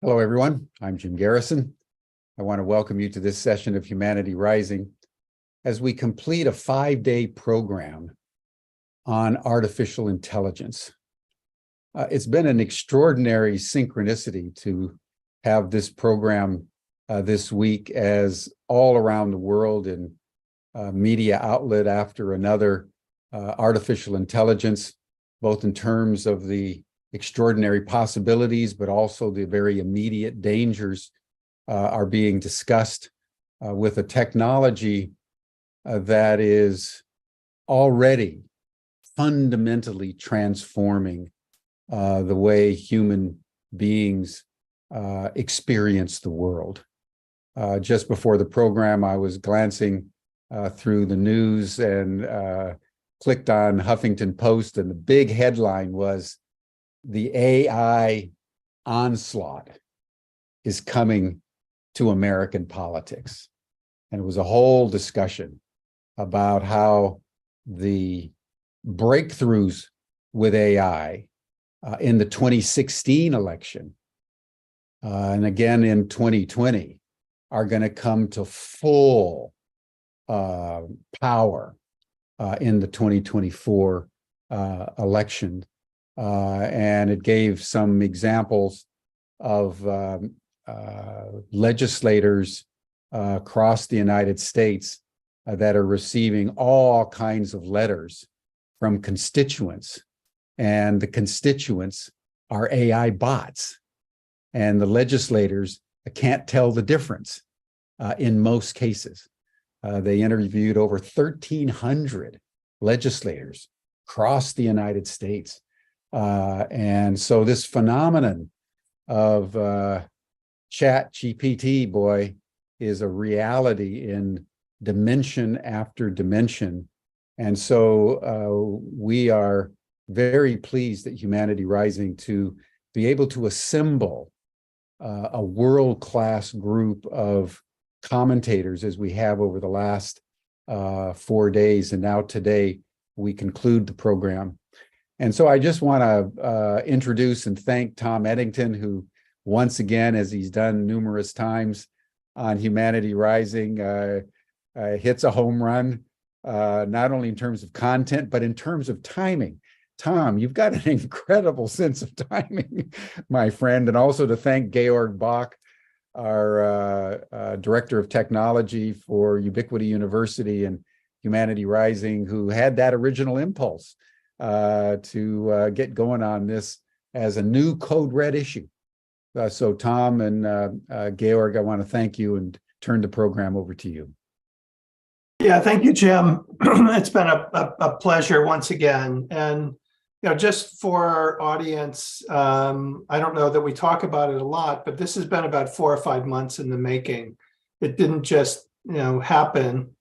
Hello, everyone. I'm Jim Garrison. I want to welcome you to this session of Humanity Rising as we complete a 5-day program on artificial intelligence. It's been an extraordinary synchronicity to have this program this week, as all around the world in media outlet after another, artificial intelligence, both in terms of the extraordinary possibilities, but also the very immediate dangers are being discussed with a technology that is already fundamentally transforming the way human beings experience the world. Just before the program, I was glancing through the news and clicked on Huffington Post, and the big headline was, "The AI onslaught is coming to American politics." And it was a whole discussion about how the breakthroughs with AI in the 2016 election and again in 2020 are going to come to full power in the 2024 election. And it gave some examples of legislators across the United States that are receiving all kinds of letters from constituents, and the constituents are AI bots, and the legislators can't tell the difference in most cases. They interviewed over 1,300 legislators across the United States. And so this phenomenon of chat GPT, boy, is a reality in dimension after dimension. And so we are very pleased at Humanity Rising to be able to assemble a world-class group of commentators, as we have over the last 4 days. And now today we conclude the program. And so I just want to introduce and thank Tom Eddington, who once again, as he's done numerous times on Humanity Rising, hits a home run, not only in terms of content, but in terms of timing. Tom, you've got an incredible sense of timing, my friend. And also to thank Georg Bach, our Director of Technology for Ubiquity University and Humanity Rising, who had that original impulse to get going on this as a new Code Red issue. So Tom and Georg, I want to thank you and turn the program over to you. Yeah, thank you, Jim. It's been a pleasure once again. And just for our audience, I don't know that we talk about it a lot, but this has been about 4 or 5 months in the making. It didn't just happen.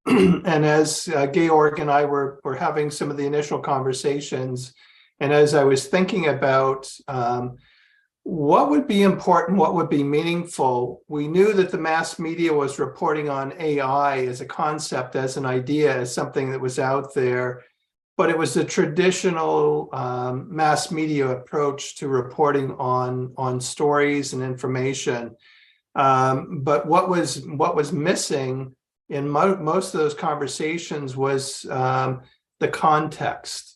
And as Georg and I were having some of the initial conversations, and as I was thinking about what would be important, what would be meaningful, we knew that the mass media was reporting on AI as a concept, as an idea, as something that was out there, but it was the traditional mass media approach to reporting on stories and information. But what was missing in most of those conversations was the context.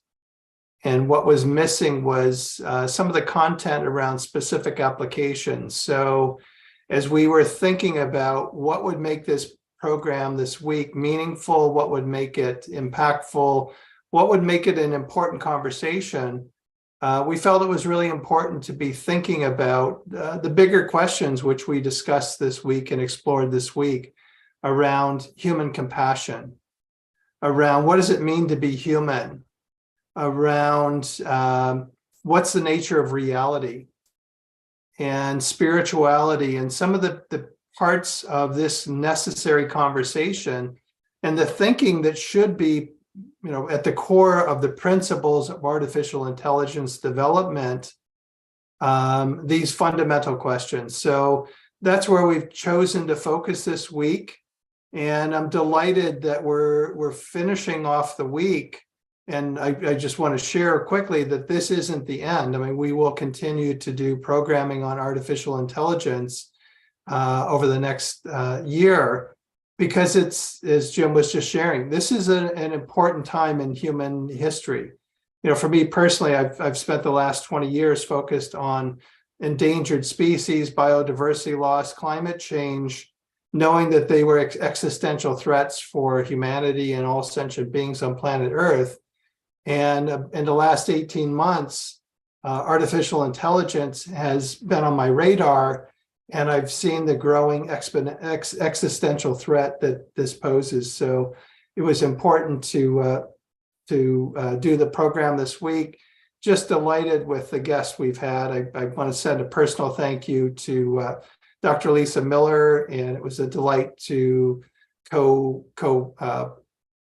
And what was missing was some of the content around specific applications. So as we were thinking about what would make this program this week meaningful, what would make it impactful, what would make it an important conversation, we felt it was really important to be thinking about the bigger questions which we discussed this week and explored this week around human compassion, around what does it mean to be human, around what's the nature of reality and spirituality, and some of the parts of this necessary conversation and the thinking that should be at the core of the principles of artificial intelligence development, these fundamental questions. So that's where we've chosen to focus this week. And I'm delighted that we're finishing off the week I just want to share quickly that this isn't the end. I mean, we will continue to do programming on artificial intelligence over the next year, because it's, as Jim was just sharing, this is an important time in human history. For me personally, I've spent the last 20 years focused on endangered species, biodiversity loss, climate change, knowing that they were existential threats for humanity and all sentient beings on planet Earth. And in the last 18 months, artificial intelligence has been on my radar, and I've seen the growing existential threat that this poses. So it was important to do the program this week. Just delighted with the guests we've had. I want to send a personal thank you to Dr. Lisa Miller, and it was a delight to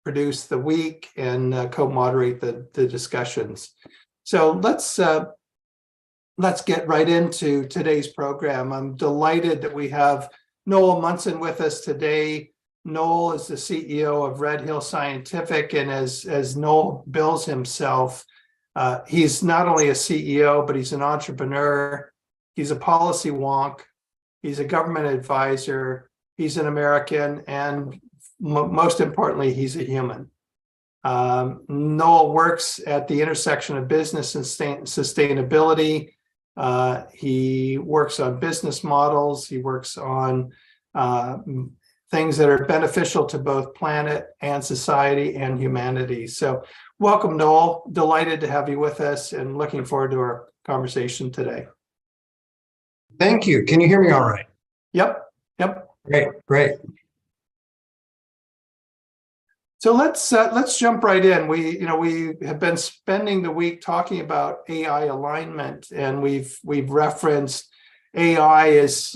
produce the week and co-moderate the discussions. So let's get right into today's program. I'm delighted that we have Noel Munson with us today. Noel is the CEO of Red Hill Scientific, and as Noel bills himself, he's not only a CEO, but he's an entrepreneur. He's a policy wonk. He's a government advisor. He's an American, and most importantly, he's a human. Noel works at the intersection of business and sustainability. He works on business models. He works on things that are beneficial to both planet and society and humanity. So welcome, Noel. Delighted to have you with us and looking forward to our conversation today. Thank you. Can you hear me all right? Yep. Great. So let's jump right in. We have been spending the week talking about AI alignment, and we've referenced AI as,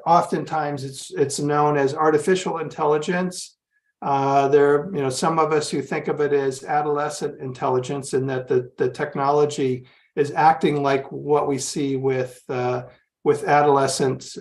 oftentimes it's known as artificial intelligence. There, some of us who think of it as adolescent intelligence, and that the technology is acting like what we see with adolescent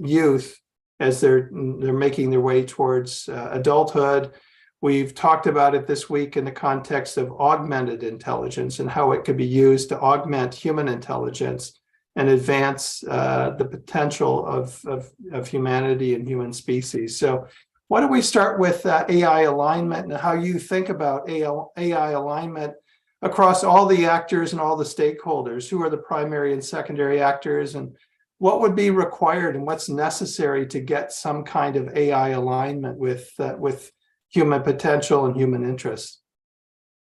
youth as they're making their way towards adulthood. We've talked about it this week in the context of augmented intelligence and how it could be used to augment human intelligence and advance the potential of humanity and human species. So why don't we start with AI alignment and how you think about AI alignment across all the actors and all the stakeholders? Who are the primary and secondary actors, and what would be required and what's necessary to get some kind of AI alignment with human potential and human interests?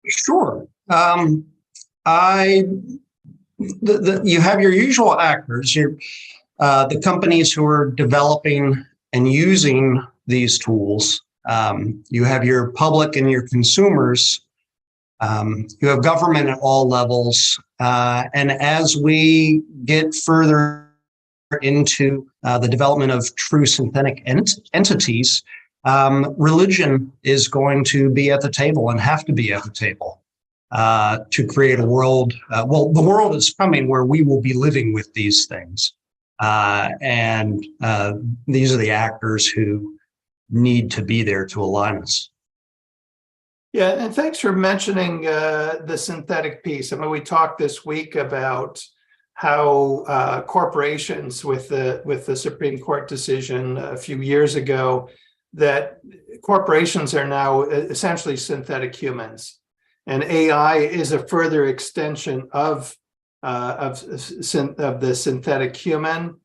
Sure. You have your usual actors, the companies who are developing and using these tools. You have your public and your consumers. You have government at all levels. And as we get further into the development of true synthetic entities, religion is going to be at the table and have to be at the table to create a world. Well, the world is coming where we will be living with these things. And these are the actors who need to be there to align us. Yeah, and thanks for mentioning the synthetic piece. I mean, we talked this week about how corporations, with the Supreme Court decision a few years ago, that corporations are now essentially synthetic humans, and AI is a further extension of the synthetic human.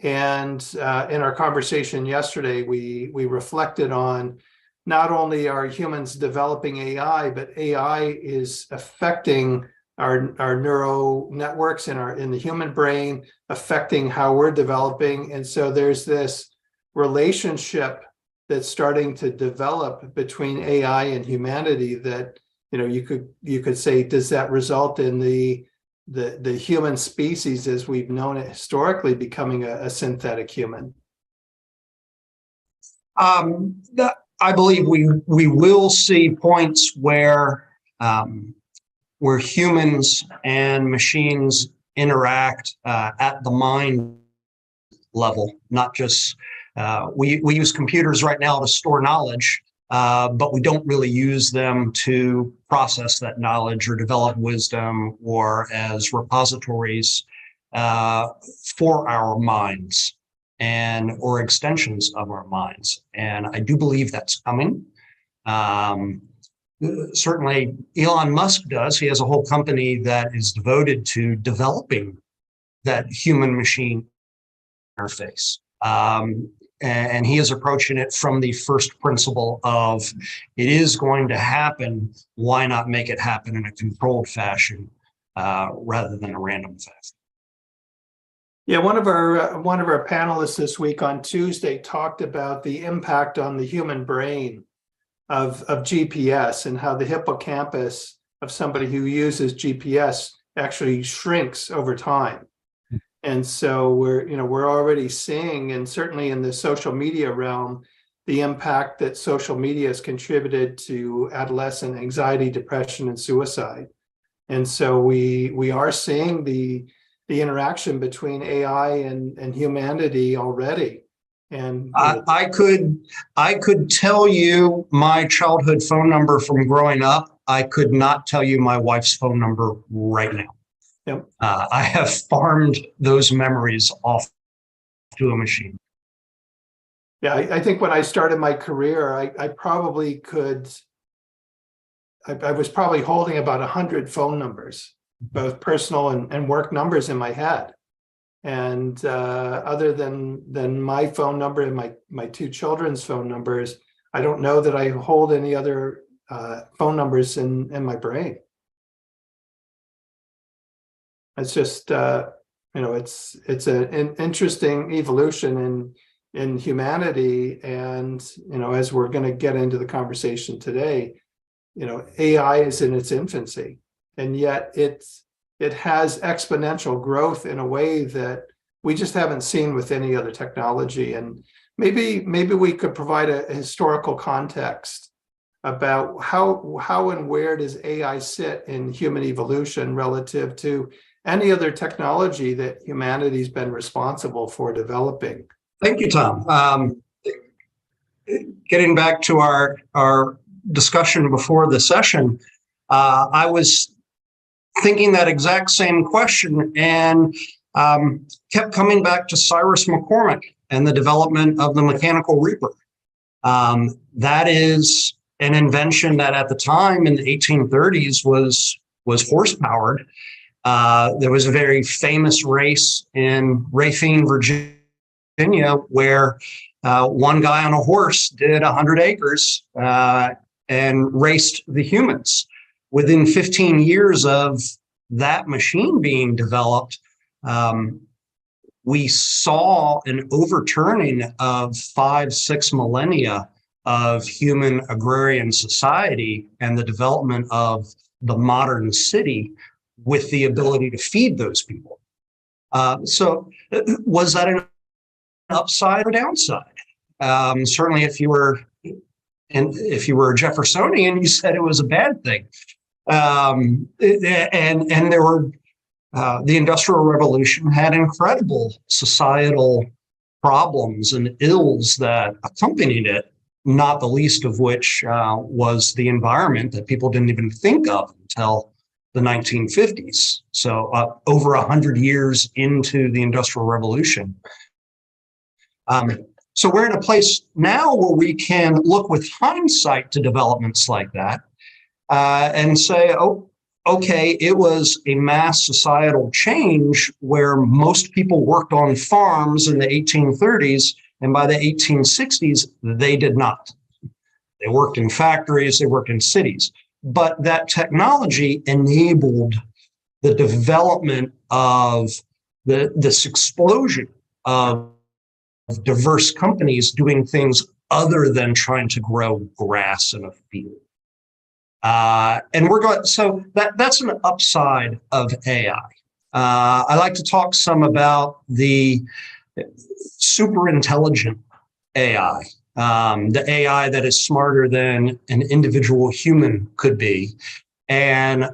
And in our conversation yesterday, we reflected on not only are humans developing AI, but AI is affecting our neural networks in the human brain, affecting how we're developing. And so there's this relationship that's starting to develop between AI and humanity that, you could say, does that result in the human species as we've known it historically becoming a synthetic human? I believe we will see points where humans and machines interact at the mind level, not just we use computers right now to store knowledge, but we don't really use them to process that knowledge or develop wisdom or as repositories for our minds and or extensions of our minds. And I do believe that's coming. Certainly Elon Musk does. He has a whole company that is devoted to developing that human machine interface. And he is approaching it from the first principle of it is going to happen. Why not make it happen in a controlled fashion rather than a random fashion? Yeah, one of our panelists this week on Tuesday talked about the impact on the human brain of GPS and how the hippocampus of somebody who uses GPS actually shrinks over time. And so we're already seeing, and certainly in the social media realm, the impact that social media has contributed to adolescent anxiety, depression, and suicide. And so we are seeing the interaction between AI and humanity already. And I could tell you my childhood phone number from growing up. I could not tell you my wife's phone number right now. Yep. I have farmed those memories off to a machine. Yeah, I think when I started my career, I was probably holding about 100 phone numbers, both personal and work numbers in my head. And other than my phone number and my two children's phone numbers, I don't know that I hold any other phone numbers in my brain. It's just it's an interesting evolution in humanity, and as we're going to get into the conversation today, AI is in its infancy, and yet it has exponential growth in a way that we just haven't seen with any other technology. And maybe we could provide a historical context about how and where does AI sit in human evolution relative to any other technology that humanity's been responsible for developing. Thank you, Tom. Getting back to our discussion before the session, I was thinking that exact same question and kept coming back to Cyrus McCormick and the development of the mechanical reaper. That is an invention that at the time in the 1830s was horse-powered. There was a very famous race in Racine, Virginia, where one guy on a horse did 100 acres and raced the humans. Within 15 years of that machine being developed, we saw an overturning of 5-6 millennia of human agrarian society and the development of the modern city with the ability to feed those people. So was that an upside or downside? Certainly if you were a Jeffersonian, you said it was a bad thing. And there were the Industrial Revolution had incredible societal problems and ills that accompanied it, not the least of which was the environment that people didn't even think of until the 1950s. So over 100 years into the Industrial Revolution. So we're in a place now where we can look with hindsight to developments like that and say, oh, okay, it was a mass societal change where most people worked on farms in the 1830s, and by the 1860s, they did not. They worked in factories, they worked in cities. But that technology enabled the development of this explosion of diverse companies doing things other than trying to grow grass in a field. And we're going, so that's an upside of AI. I like to talk some about the super intelligent AI, the AI that is smarter than an individual human could be. And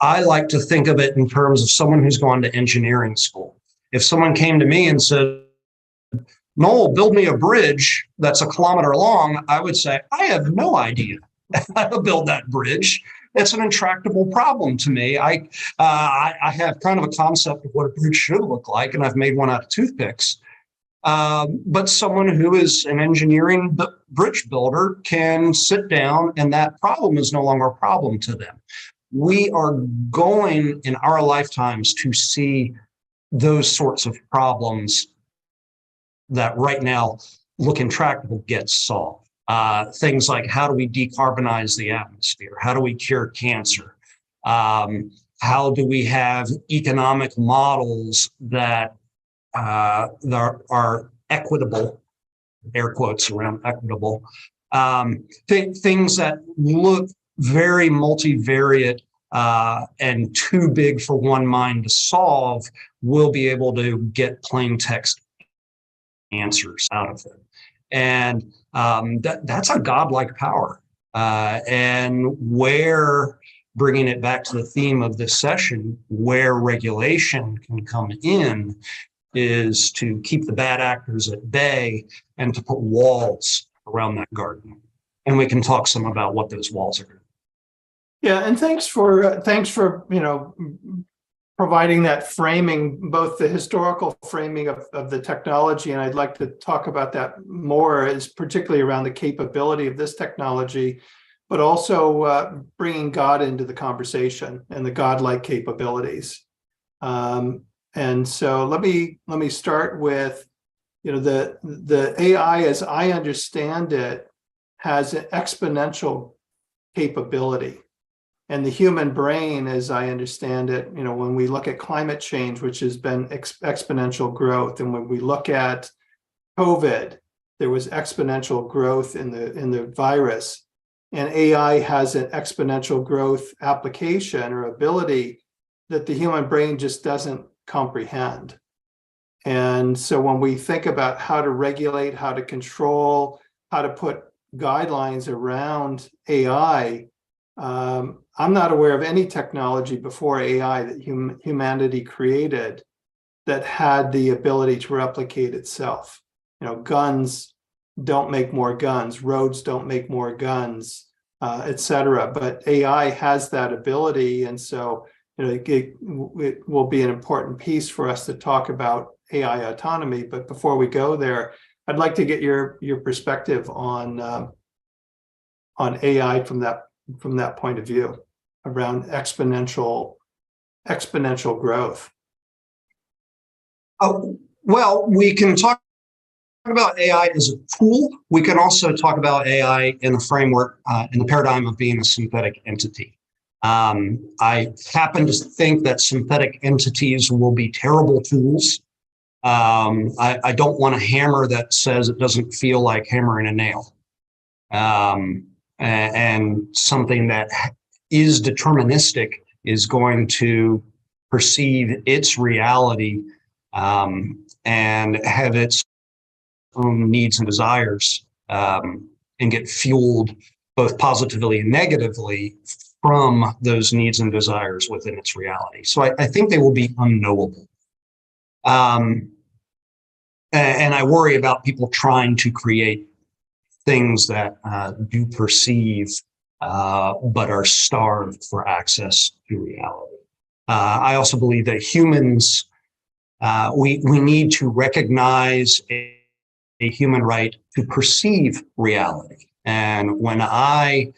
I like to think of it in terms of someone who's gone to engineering school. If someone came to me and said, Noel, build me a bridge that's a kilometer long, I would say, I have no idea how to build that bridge. It's an intractable problem to me. I have kind of a concept of what a bridge should look like, and I've made one out of toothpicks. But someone who is an engineering bridge builder can sit down, and that problem is no longer a problem to them. We are going in our lifetimes to see those sorts of problems that right now look intractable get solved. Things like, how do we decarbonize the atmosphere? How do we cure cancer? How do we have economic models that are equitable, air quotes around equitable, things that look very multivariate and too big for one mind to solve, will be able to get plain text answers out of it. And that's a godlike power. And where, bringing it back to the theme of this session, where regulation can come in is to keep the bad actors at bay and to put walls around that garden. And we can talk some about what those walls are. Yeah, and thanks for providing that framing, both the historical framing of the technology, and I'd like to talk about that more, is particularly around the capability of this technology, but also bringing God into the conversation and the godlike capabilities. And so let me start with, the AI, as I understand it, has an exponential capability. And the human brain, as I understand it, when we look at climate change, which has been exponential growth, and when we look at COVID, there was exponential growth in the virus, and AI has an exponential growth application or ability that the human brain just doesn't comprehend. And so when we think about how to regulate, how to control, how to put guidelines around AI, I'm not aware of any technology before AI that humanity created that had the ability to replicate itself. Guns don't make more guns, roads don't make more guns, etc. But AI has that ability, and so it will be an important piece for us to talk about AI autonomy. But before we go there, I'd like to get your perspective on AI from that point of view around exponential growth. Well, we can talk about AI as a tool. We can also talk about AI in the framework, in the paradigm of being a synthetic entity. I happen to think that synthetic entities will be terrible tools. I don't want a hammer that says it doesn't feel like hammering a nail. And something that is deterministic is going to perceive its reality and have its own needs and desires and get fueled both positively and negatively from those needs and desires within its reality. So I think they will be unknowable. And I worry about people trying to create things that do perceive but are starved for access to reality. I also believe that humans, we need to recognize a human right to perceive reality. And when I,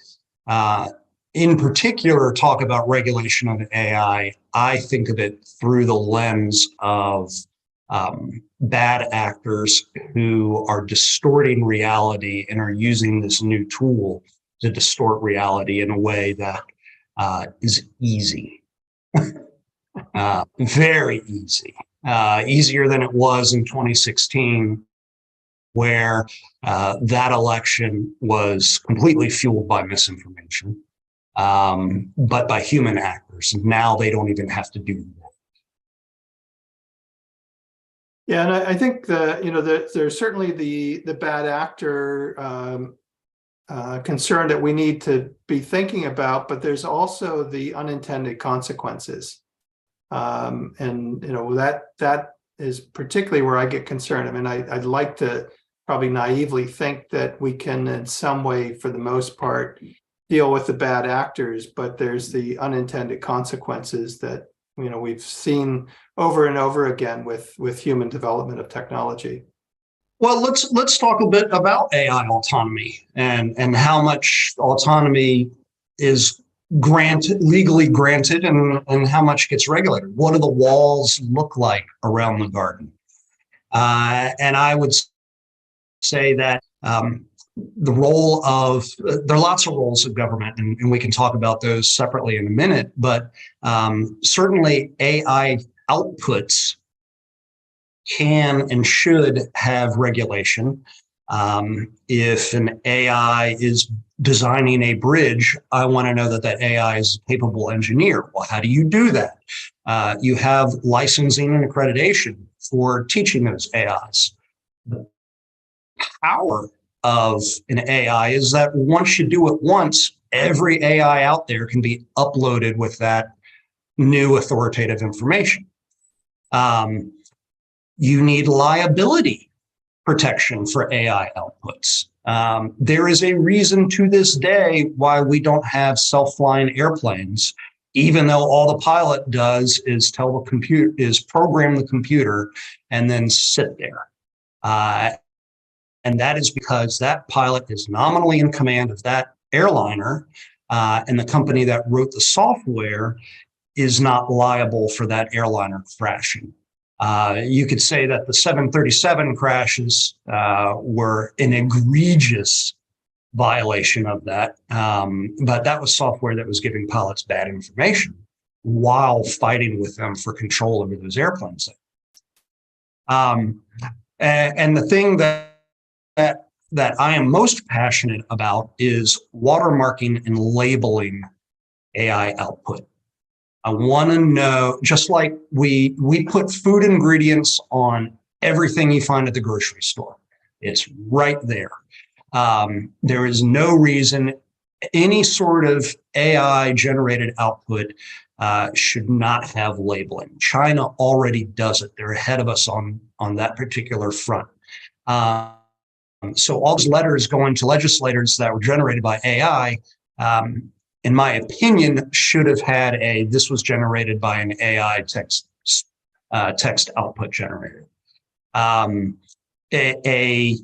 in particular, talk about regulation of AI, I think of it through the lens of bad actors who are distorting reality and are using this new tool to distort reality in a way that is easy, very easy, easier than it was in 2016, where that election was completely fueled by misinformation, but by human actors. Now they don't even have to do that. Yeah, and I think there's certainly the bad actor concern that we need to be thinking about, but there's also the unintended consequences, and that is particularly where I get concerned. I mean, I'd like to probably naively think that we can in some way, for the most part, deal with the bad actors, but there's the unintended consequences that, you know, we've seen over and over again with human development of technology. Well, let's talk a bit about AI autonomy and how much autonomy is legally granted and how much gets regulated. What do the walls look like around the garden? And I would say that the role of, there are lots of roles of government, and we can talk about those separately in a minute, but certainly AI outputs can and should have regulation. If an AI is designing a bridge, I want to know that that AI is a capable engineer. Well, how do you do that? You have licensing and accreditation for teaching those AIs. The power of an AI is that once you do it once, every AI out there can be uploaded with that new authoritative information. You need liability protection for AI outputs. There is a reason to this day why we don't have self-flying airplanes, even though all the pilot does is tell the computer, is program the computer and then sit there. And that is because that pilot is nominally in command of that airliner, and the company that wrote the software is not liable for that airliner crashing. You could say that the 737 crashes were an egregious violation of that, but that was software that was giving pilots bad information while fighting with them for control over those airplanes. And the thing that I am most passionate about is watermarking and labeling AI output. I want to know, just like we put food ingredients on everything you find at the grocery store. It's right there. There is no reason any sort of AI generated output should not have labeling. China already does it. They're ahead of us on that particular front. So all those letters going to legislators that were generated by AI, in my opinion, should have had this was generated by an AI text output generator. A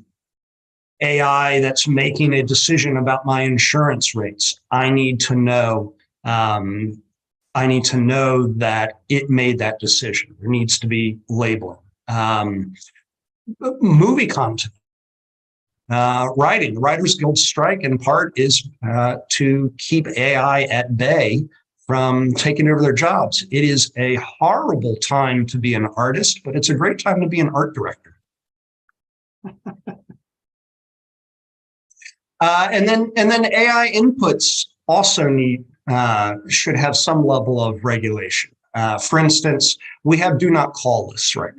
AI that's making a decision about my insurance rates. I need to know that it made that decision. There needs to be labeling. Movie content. Writing. The Writers Guild strike in part is to keep AI at bay from taking over their jobs. It is a horrible time to be an artist, but it's a great time to be an art director. And then AI inputs also should have some level of regulation. For instance, we have do not call lists right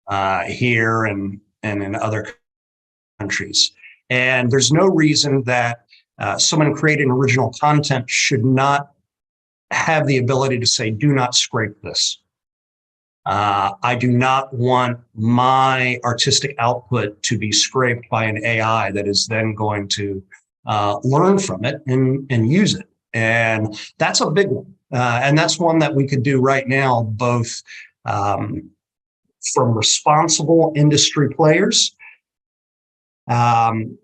now here and in other countries. And there's no reason that someone creating original content should not have the ability to say, do not scrape this. I do not want my artistic output to be scraped by an AI that is then going to learn from it and use it. And that's a big one. And that's one that we could do right now, both from responsible industry players,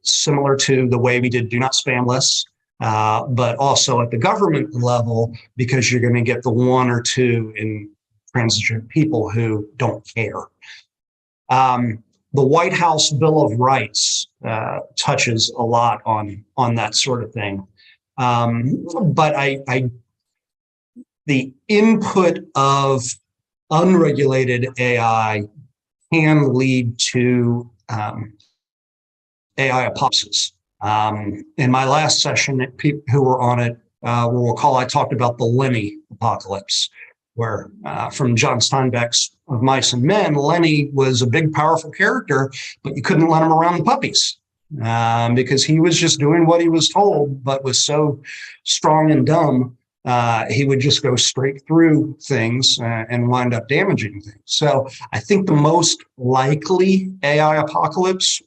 similar to the way we did do not spam lists, but also at the government level, because you're going to get the one or two intransigent people who don't care. The White House Bill of Rights touches a lot on that sort of thing. But the input of unregulated AI can lead to AI apocalypse. In my last session, people who were on it will recall I talked about the Lenny apocalypse, where from John Steinbeck's Of Mice and Men, Lenny was a big, powerful character, but you couldn't let him around the puppies because he was just doing what he was told, but was so strong and dumb he would just go straight through things and wind up damaging things. So I think the most likely AI apocalypse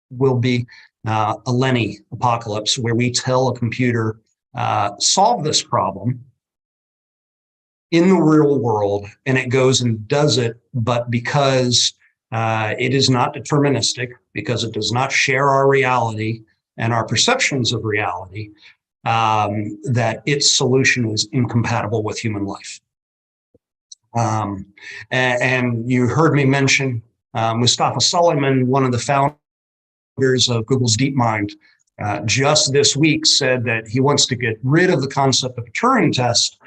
will be a Lenny apocalypse, where we tell a computer, solve this problem in the real world, and it goes and does it, but because it is not deterministic, because it does not share our reality and our perceptions of reality, that its solution is incompatible with human life. And you heard me mention Mustafa Suleyman, one of the founders of Google's DeepMind, just this week said that he wants to get rid of the concept of a Turing test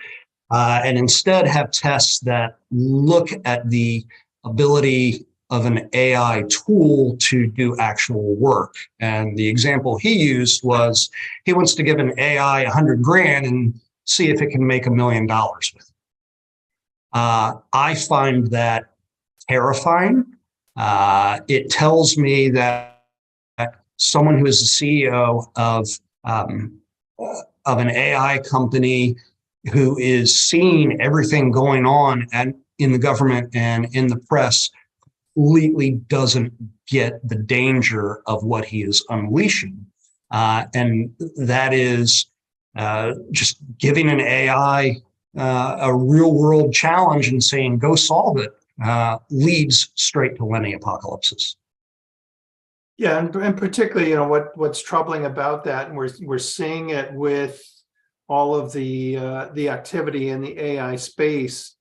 and instead have tests that look at the ability of an AI tool to do actual work. And the example he used was he wants to give an AI 100 grand and see if it can make $1 million with it. I find that terrifying. It tells me that someone who is the CEO of an AI company, who is seeing everything going on in the government and in the press, completely doesn't get the danger of what he is unleashing. And that is just giving an AI a real world challenge and saying, go solve it, leads straight to Lenny apocalypses. Yeah, and particularly, what's troubling about that, and we're seeing it with all of the activity in the AI space.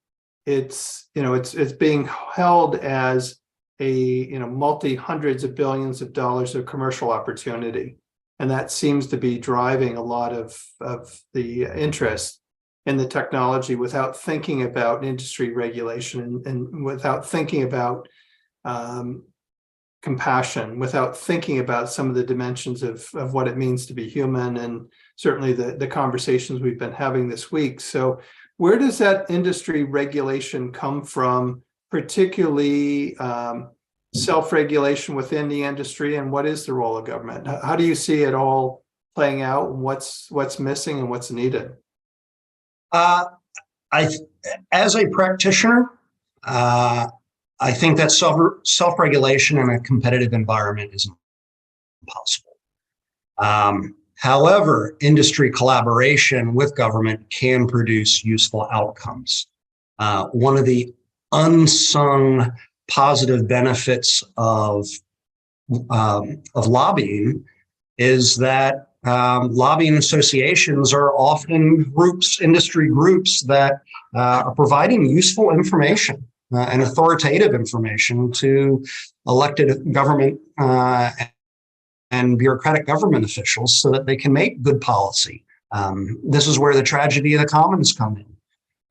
It's being held as a multi hundreds of billions of dollars of commercial opportunity, and that seems to be driving a lot of the interest in the technology, without thinking about industry regulation and without thinking about compassion, without thinking about some of the dimensions of what it means to be human, and certainly the conversations we've been having this week. So where does that industry regulation come from, particularly self-regulation within the industry, and what is the role of government? How do you see it all playing out, and what's missing and what's needed? As a practitioner, I think that self-regulation in a competitive environment is impossible. However, industry collaboration with government can produce useful outcomes. One of the unsung positive benefits of lobbying is that lobbying associations are often industry groups that are providing useful information and authoritative information to elected government and bureaucratic government officials so that they can make good policy. This is where the tragedy of the commons come in.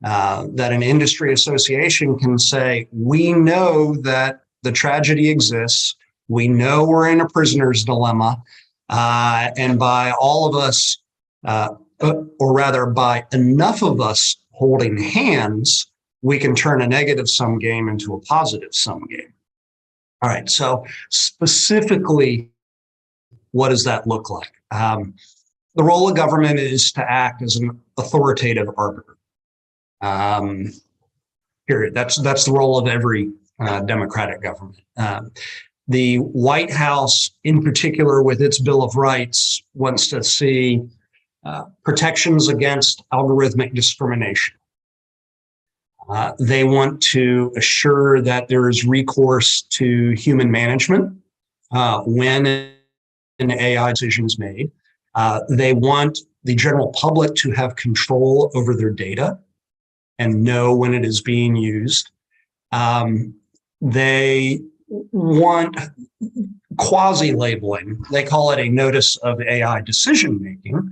That an industry association can say, we know that the tragedy exists. We know we're in a prisoner's dilemma. And by all of us, or rather by enough of us holding hands, we can turn a negative sum game into a positive sum game. All right, so specifically, what does that look like? The role of government is to act as an authoritative arbiter. Period. That's the role of every democratic government. The White House, in particular, with its Bill of Rights, wants to see protections against algorithmic discrimination. They want to assure that there is recourse to human management when an AI decision is made. They want the general public to have control over their data and know when it is being used. They want quasi-labeling. They call it a notice of AI decision-making,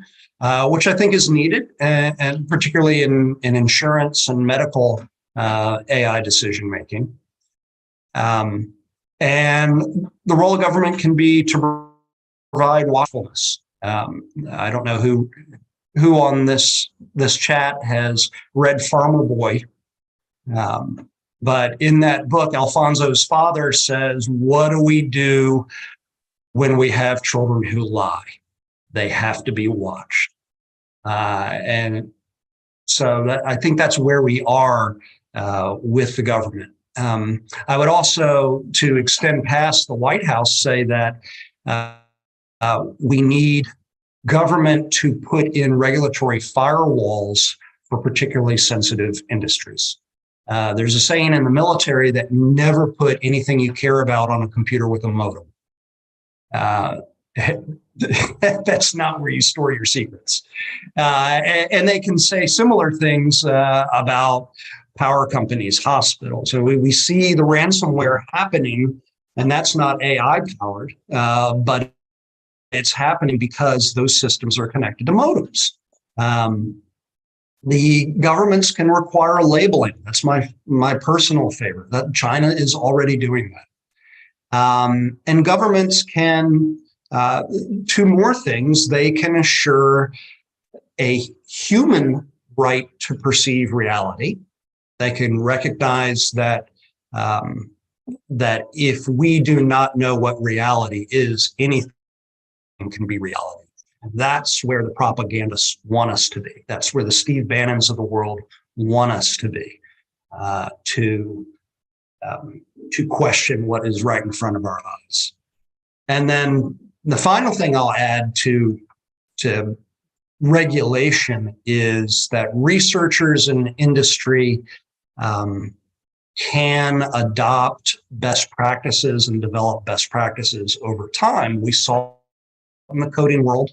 which I think is needed, and particularly in insurance and medical AI decision-making. And the role of government can be to provide watchfulness. I don't know who on this chat has read Farmer Boy, but in that book, Alfonso's father says, what do we do when we have children who lie? They have to be watched. And So I think that's where we are with the government. I would also, to extend past the White House, say that we need government to put in regulatory firewalls for particularly sensitive industries. There's a saying in the military that never put anything you care about on a computer with a modem. That's not where you store your secrets. And they can say similar things about power companies, hospitals. So we see the ransomware happening, and that's not AI powered, but it's happening because those systems are connected to modems. The governments can require labeling. That's my personal favorite. That China is already doing that. And governments can, two more things, they can assure a human right to perceive reality. They can recognize that that if we do not know what reality is, anything can be reality. And that's where the propagandists want us to be. That's where the Steve Bannons of the world want us to be, to question what is right in front of our eyes. And then the final thing I'll add to regulation is that researchers in industry can adopt best practices and develop best practices over time. We saw in the coding world,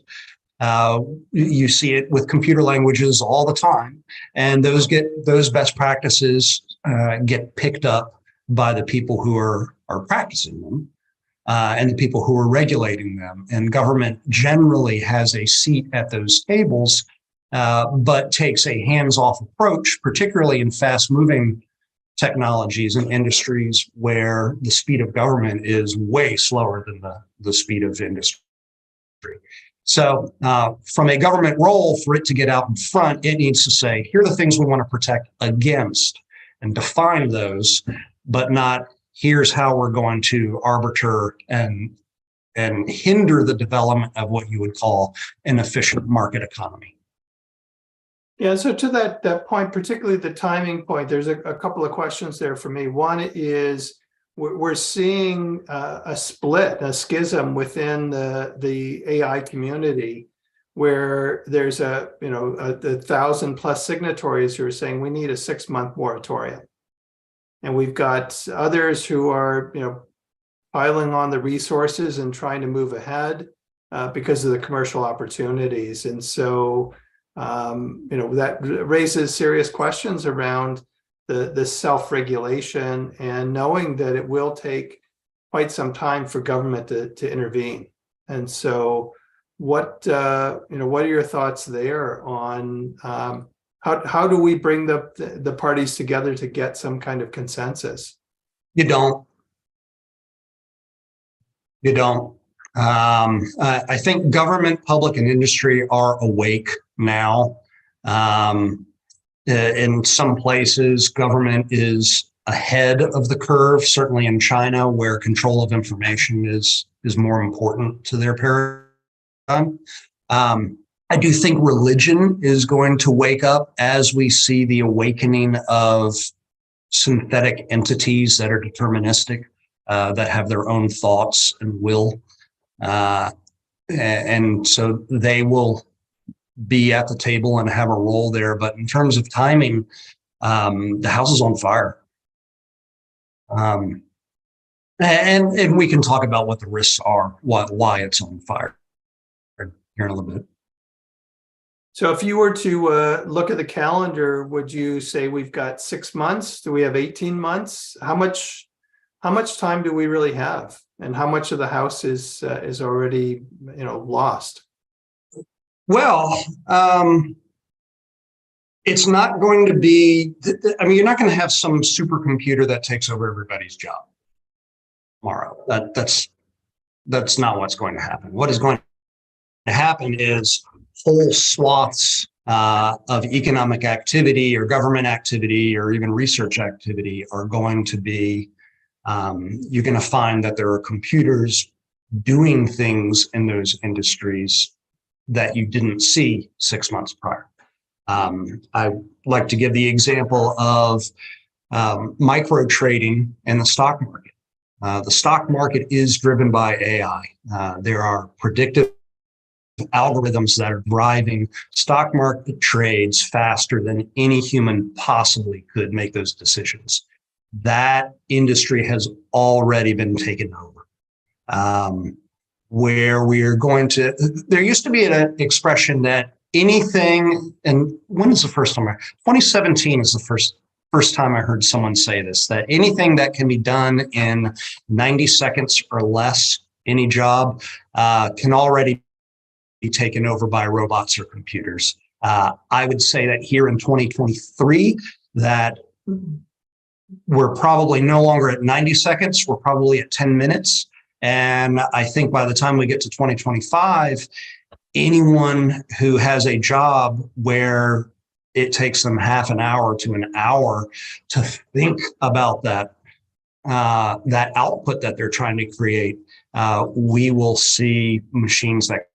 you see it with computer languages all the time, and those best practices get picked up by the people who are practicing them and the people who are regulating them. And government generally has a seat at those tables, but takes a hands-off approach, particularly in fast-moving technologies and industries where the speed of government is way slower than the speed of industry. So from a government role, for it to get out in front, it needs to say, here are the things we want to protect against and define those, but not here's how we're going to arbiter and hinder the development of what you would call an efficient market economy. Yeah, so to that point, particularly the timing point, there's a couple of questions there for me. One is we're seeing a split, a schism within the AI community, where there's a 1,000+ signatories who are saying we need a 6-month moratorium, and we've got others who are piling on the resources and trying to move ahead because of the commercial opportunities, and so that raises serious questions around the self-regulation and knowing that it will take quite some time for government to intervene. And so what are your thoughts there on how do we bring the parties together to get some kind of consensus? You don't. I think government, public, and industry are awake now. In some places, government is ahead of the curve, certainly in China, where control of information is more important to their paradigm. I do think religion is going to wake up as we see the awakening of synthetic entities that are deterministic, that have their own thoughts and will. And so they will be at the table and have a role there. But in terms of timing, the house is on fire. And we can talk about what the risks are, why it's on fire here in a little bit. So if you were to look at the calendar, would you say we've got 6 months? Do we have 18 months? How much time do we really have? And how much of the house is already lost? Well, it's not going to be, you're not going to have some supercomputer that takes over everybody's job tomorrow. That's not what's going to happen. What is going to happen is whole swaths of economic activity or government activity or even research activity are going to be, you're going to find that there are computers doing things in those industries that you didn't see 6 months prior. I like to give the example of micro trading in the stock market. The stock market is driven by AI. There are predictive algorithms that are driving stock market trades faster than any human possibly could make those decisions. That industry has already been taken over. Where we are going to, there used to be an expression that anything, and when is the first time? 2017 is the first time I heard someone say this, that anything that can be done in 90 seconds or less, any job, can already be taken over by robots or computers. I would say that here in 2023, that we're probably no longer at 90 seconds, we're probably at 10 minutes. And I think by the time we get to 2025, anyone who has a job where it takes them half an hour to an hour to think about that, that output that they're trying to create, we will see machines that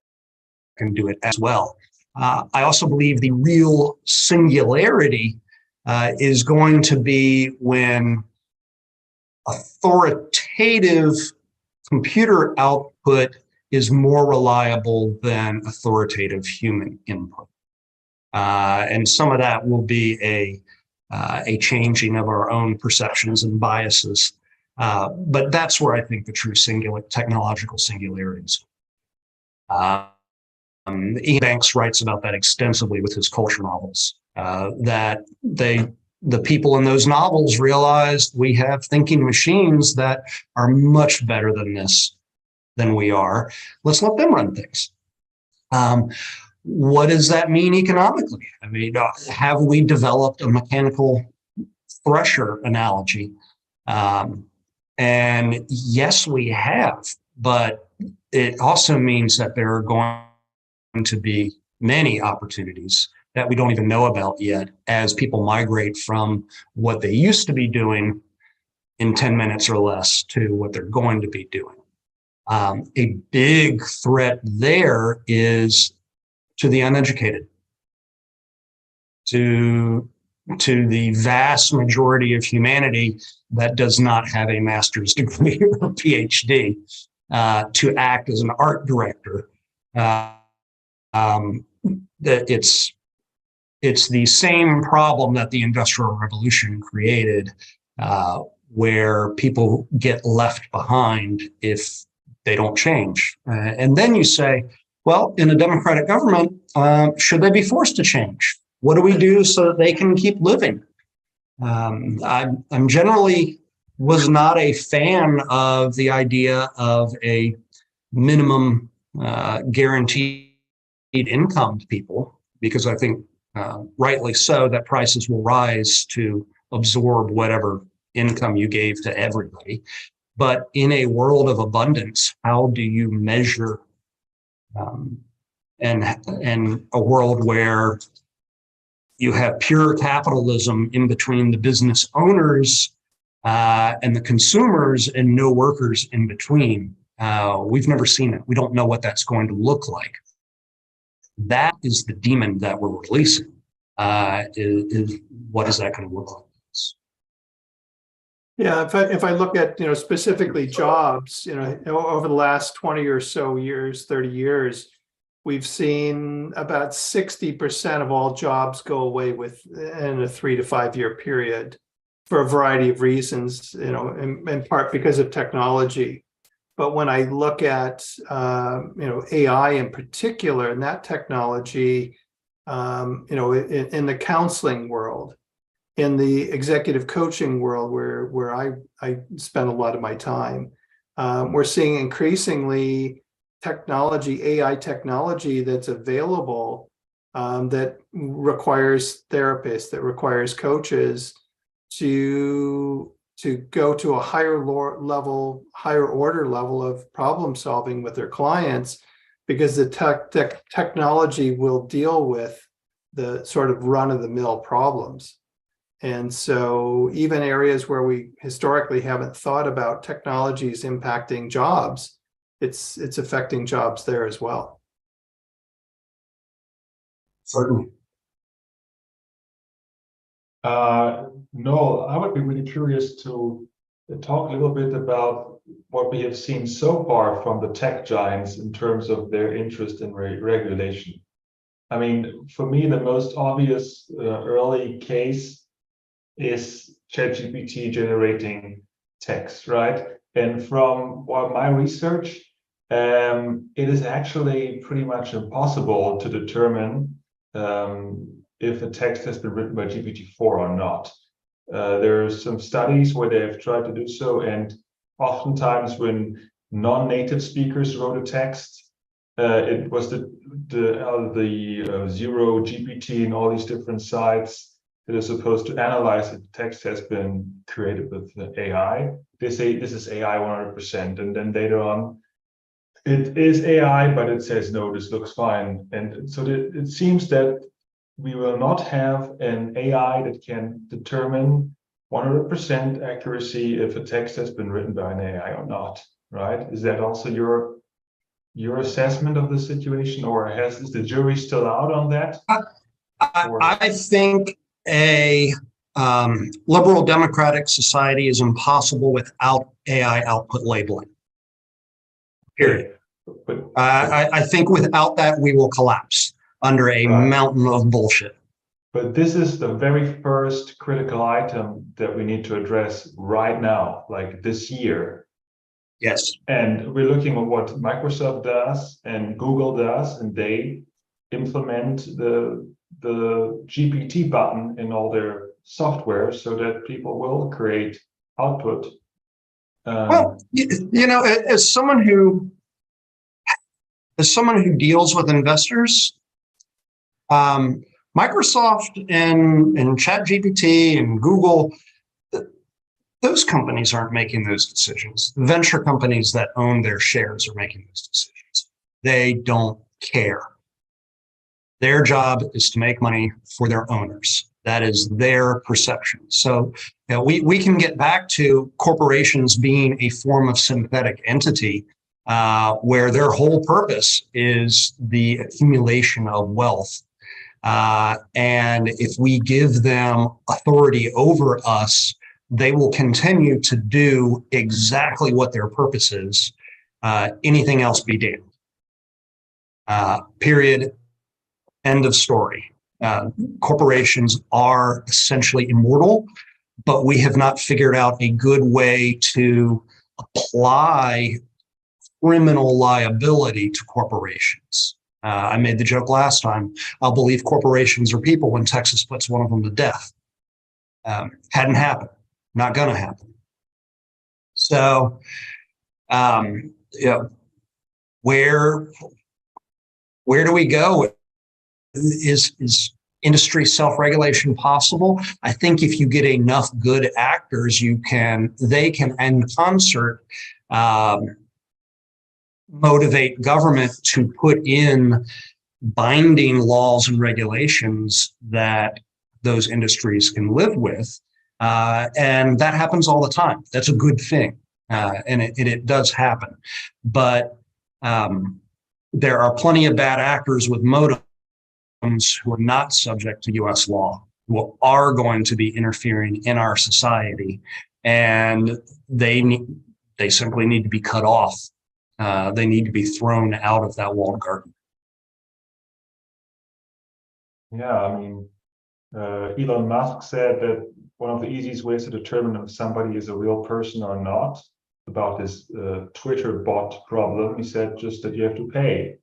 can do it as well. I also believe the real singularity is going to be when authoritative computer output is more reliable than authoritative human input. And some of that will be a changing of our own perceptions and biases. But that's where I think the true technological singularities. Ian Banks writes about that extensively with his culture novels, that the people in those novels realized we have thinking machines that are much better than we are. Let's let them run things. What does that mean economically? I mean, have we developed a mechanical thresher analogy? And yes, we have, but it also means that there are going to be many opportunities that we don't even know about yet as people migrate from what they used to be doing in 10 minutes or less to what they're going to be doing. A big threat there is to the uneducated, to the vast majority of humanity that does not have a master's degree or PhD, to act as an art director. It's the same problem that the Industrial Revolution created, where people get left behind if they don't change. And then you say, well, in a democratic government, should they be forced to change? What do we do so that they can keep living? I'm generally was not a fan of the idea of a minimum guaranteed income to people, because I think rightly so that prices will rise to absorb whatever income you gave to everybody. But in a world of abundance, how do you measure and a world where you have pure capitalism in between the business owners and the consumers and no workers in between? We've never seen it. We don't know what that's going to look like. That is the demon that we're releasing. Is what is that going to look like? Yeah, if I look at, specifically jobs, over the last 20 or so years, 30 years, we've seen about 60% of all jobs go away in a 3 to 5 year period for a variety of reasons, in part because of technology. But when I look at, AI in particular, and that technology, in the counseling world, in the executive coaching world, where I spend a lot of my time, we're seeing increasingly AI technology that's available, that requires therapists, that requires coaches to go to a higher order level of problem solving with their clients, because the technology will deal with the sort of run-of-the-mill problems. And so even areas where we historically haven't thought about technologies impacting jobs, it's affecting jobs there as well. Certainly. No, I would be really curious to talk a little bit about what we have seen so far from the tech giants in terms of their interest in regulation. I mean, for me, the most obvious early case is ChatGPT generating text, right? And from my research, it is actually pretty much impossible to determine if a text has been written by GPT-4 or not. There are some studies where they have tried to do so, and oftentimes when non-native speakers wrote a text, it was the Zero GPT and all these different sites that are supposed to analyze if the text has been created with the AI. They say this is AI 100%, and then later on, it is AI, but it says no, this looks fine. And so it seems that we will not have an AI that can determine 100% accuracy if a text has been written by an AI or not, right? Is that also your assessment of the situation, or is the jury still out on that? I think a liberal democratic society is impossible without AI output labeling. Period. I think without that, we will collapse under a mountain of bullshit. But this is the very first critical item that we need to address right now, like this year. Yes. And we're looking at what Microsoft does and Google does, and they implement the GPT button in all their software so that people will create output. Well, you know, as someone who deals with investors, Microsoft and ChatGPT and Google, those companies aren't making those decisions. The venture companies that own their shares are making those decisions. They don't care. Their job is to make money for their owners. That is their perception. So you know, we can get back to corporations being a form of synthetic entity where their whole purpose is the accumulation of wealth. And if we give them authority over us, they will continue to do exactly what their purpose is. Anything else be damned. Period. End of story. Corporations are essentially immortal, but we have not figured out a good way to apply criminal liability to corporations. I made the joke last time, I'll believe corporations are people when Texas puts one of them to death. Hadn't happened, not gonna happen. So, you know, where do we go? Is industry self-regulation possible? I think if you get enough good actors, they can in concert motivate government to put in binding laws and regulations that those industries can live with. And that happens all the time. That's a good thing. And it does happen. But there are plenty of bad actors with motives who are not subject to US law, who are going to be interfering in our society. And they simply need to be cut off. They need to be thrown out of that walled garden. Yeah, I mean, Elon Musk said that one of the easiest ways to determine if somebody is a real person or not, about this Twitter bot problem, he said just that you have to pay.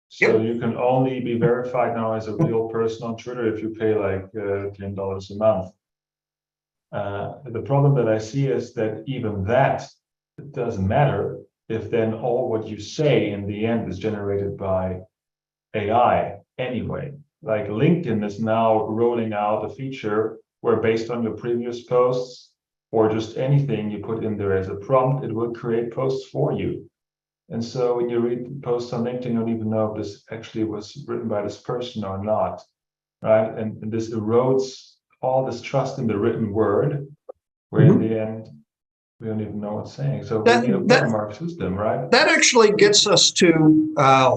So you can only be verified now as a real person on Twitter if you pay like $10 a month. The problem that I see is that even that, it doesn't matter if then all what you say in the end is generated by AI anyway. Like LinkedIn is now rolling out a feature where based on your previous posts or just anything you put in there as a prompt, it will create posts for you. And so when you read posts on LinkedIn, you don't even know if this actually was written by this person or not, right? And this erodes all this trust in the written word, where in the end, we don't even know what's saying. So we need a watermark system, right? That actually gets us to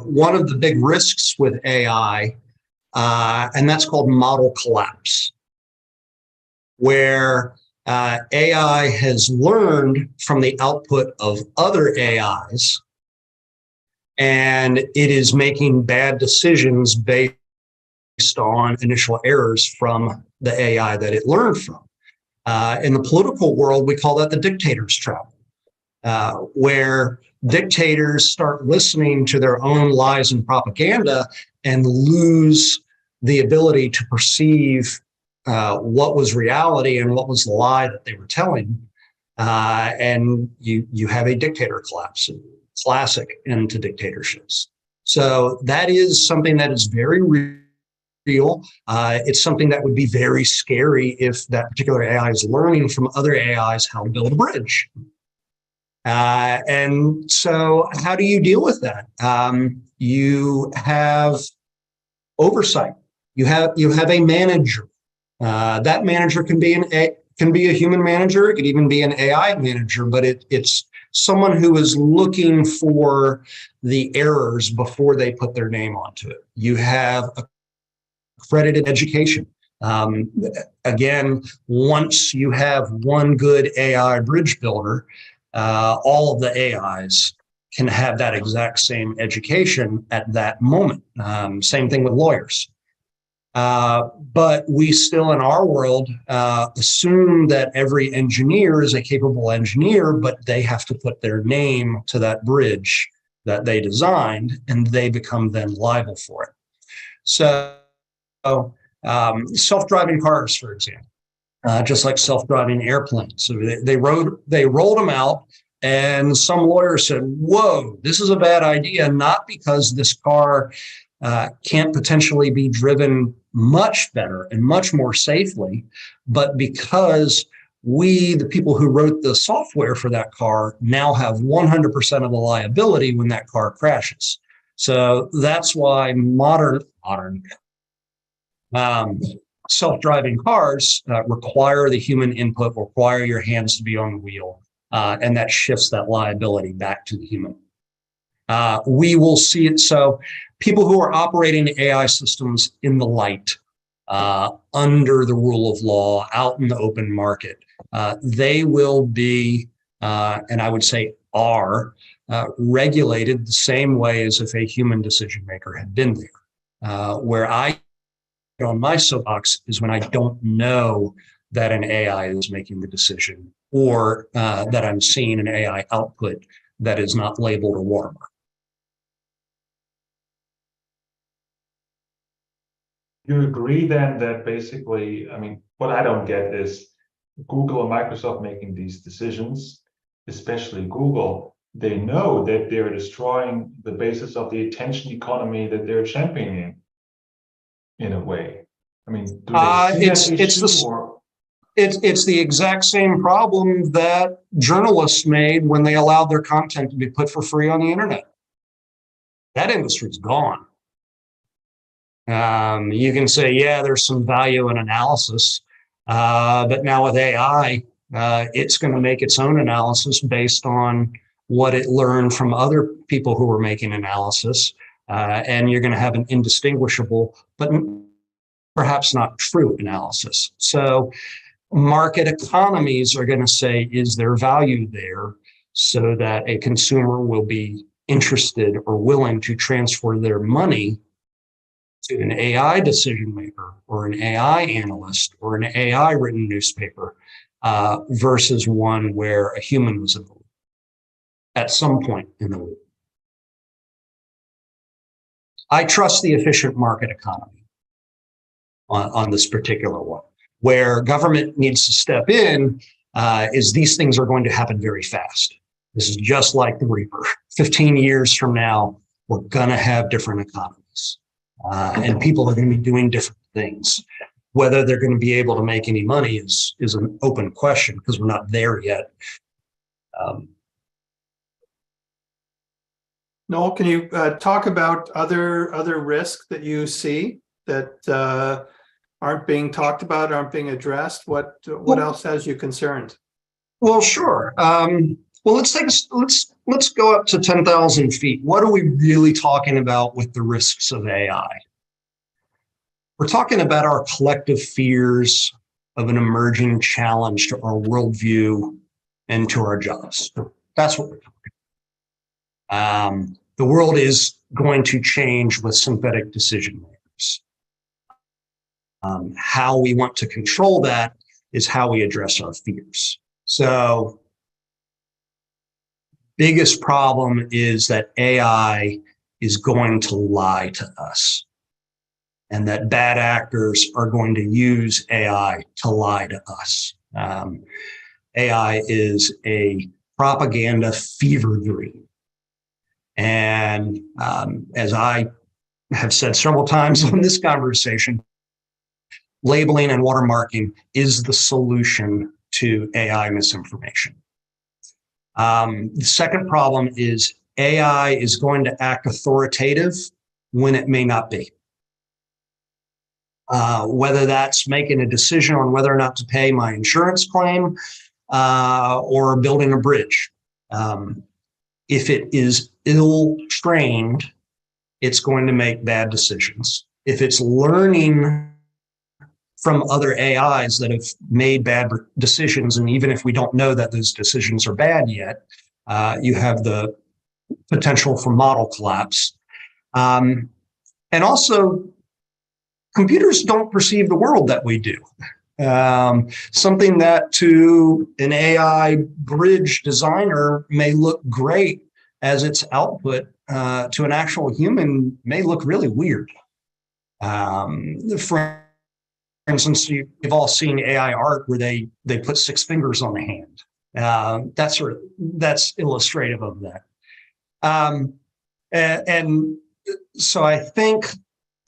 one of the big risks with AI, and that's called model collapse. where AI has learned from the output of other AIs, and it is making bad decisions based on initial errors from the AI that it learned from. In the political world, we call that the dictator's trap, where dictators start listening to their own lies and propaganda and lose the ability to perceive what was reality and what was the lie that they were telling. And you have a dictator collapse, classic into dictatorships. So that is something that is very real. It's something that would be very scary if that particular AI is learning from other AIs how to build a bridge. And so how do you deal with that? You have oversight. You have a manager. That manager can be a human manager. It could even be an AI manager, but it's someone who is looking for the errors before they put their name onto it. You have accredited education. Again, once you have one good AI bridge builder, all of the AIs can have that exact same education at that moment. Same thing with lawyers. But we still in our world assume that every engineer is a capable engineer, but they have to put their name to that bridge that they designed, and they become then liable for it. So self-driving cars, for example, just like self-driving airplanes. So they rolled them out, and some lawyer said, whoa, this is a bad idea, not because this car can't potentially be driven much better and much more safely, but because we, the people who wrote the software for that car, now have 100% of the liability when that car crashes. So that's why modern self-driving cars require the human input, require your hands to be on the wheel, and that shifts that liability back to the human. We will see it. So people who are operating AI systems in the light, under the rule of law, out in the open market, they will be, and I would say are, regulated the same way as if a human decision maker had been there. Where I on my soapbox is when I don't know that an AI is making the decision, or that I'm seeing an AI output that is not labeled a watermark. You agree then that basically, I mean, what I don't get is Google and Microsoft making these decisions, especially Google, they know that they're destroying the basis of the attention economy that they're championing in a way. I mean, do they see that issue, or? It's the exact same problem that journalists made when they allowed their content to be put for free on the internet. That industry's gone. You can say, yeah, there's some value in analysis, but now with AI, it's going to make its own analysis based on what it learned from other people who were making analysis, and you're going to have an indistinguishable, but perhaps not true analysis. So market economies are going to say, is there value there, so that a consumer will be interested or willing to transfer their money to an AI decision maker or an AI analyst or an AI written newspaper, versus one where a human was involved at some point in the loop. I trust the efficient market economy on this particular one. Where government needs to step in is these things are going to happen very fast. This is just like the Reaper. 15 years from now, we're going to have different economies. And people are going to be doing different things. Whether they're going to be able to make any money is an open question, because we're not there yet. Noel, can you talk about other risks that you see that aren't being talked about, aren't being addressed? What else has you concerned? Well, sure. Well, let's go up to 10,000 feet. What are we really talking about with the risks of AI? We're talking about our collective fears of an emerging challenge to our worldview and to our jobs. So that's what we're talking about. The world is going to change with synthetic decision makers. How we want to control that is how we address our fears. So, biggest problem is that AI is going to lie to us, and that bad actors are going to use AI to lie to us. AI is a propaganda fever dream. And as I have said several times on this conversation, labeling and watermarking is the solution to AI misinformation. The second problem is AI is going to act authoritative when it may not be. Whether that's making a decision on whether or not to pay my insurance claim or building a bridge. If it is ill-trained, it's going to make bad decisions. If it's learning from other AIs that have made bad decisions, and even if we don't know that those decisions are bad yet, you have the potential for model collapse. And also, computers don't perceive the world that we do. Something that to an AI bridge designer may look great as its output, to an actual human may look really weird. For instance, you've all seen AI art where they put 6 fingers on the hand. That's illustrative of that. And so I think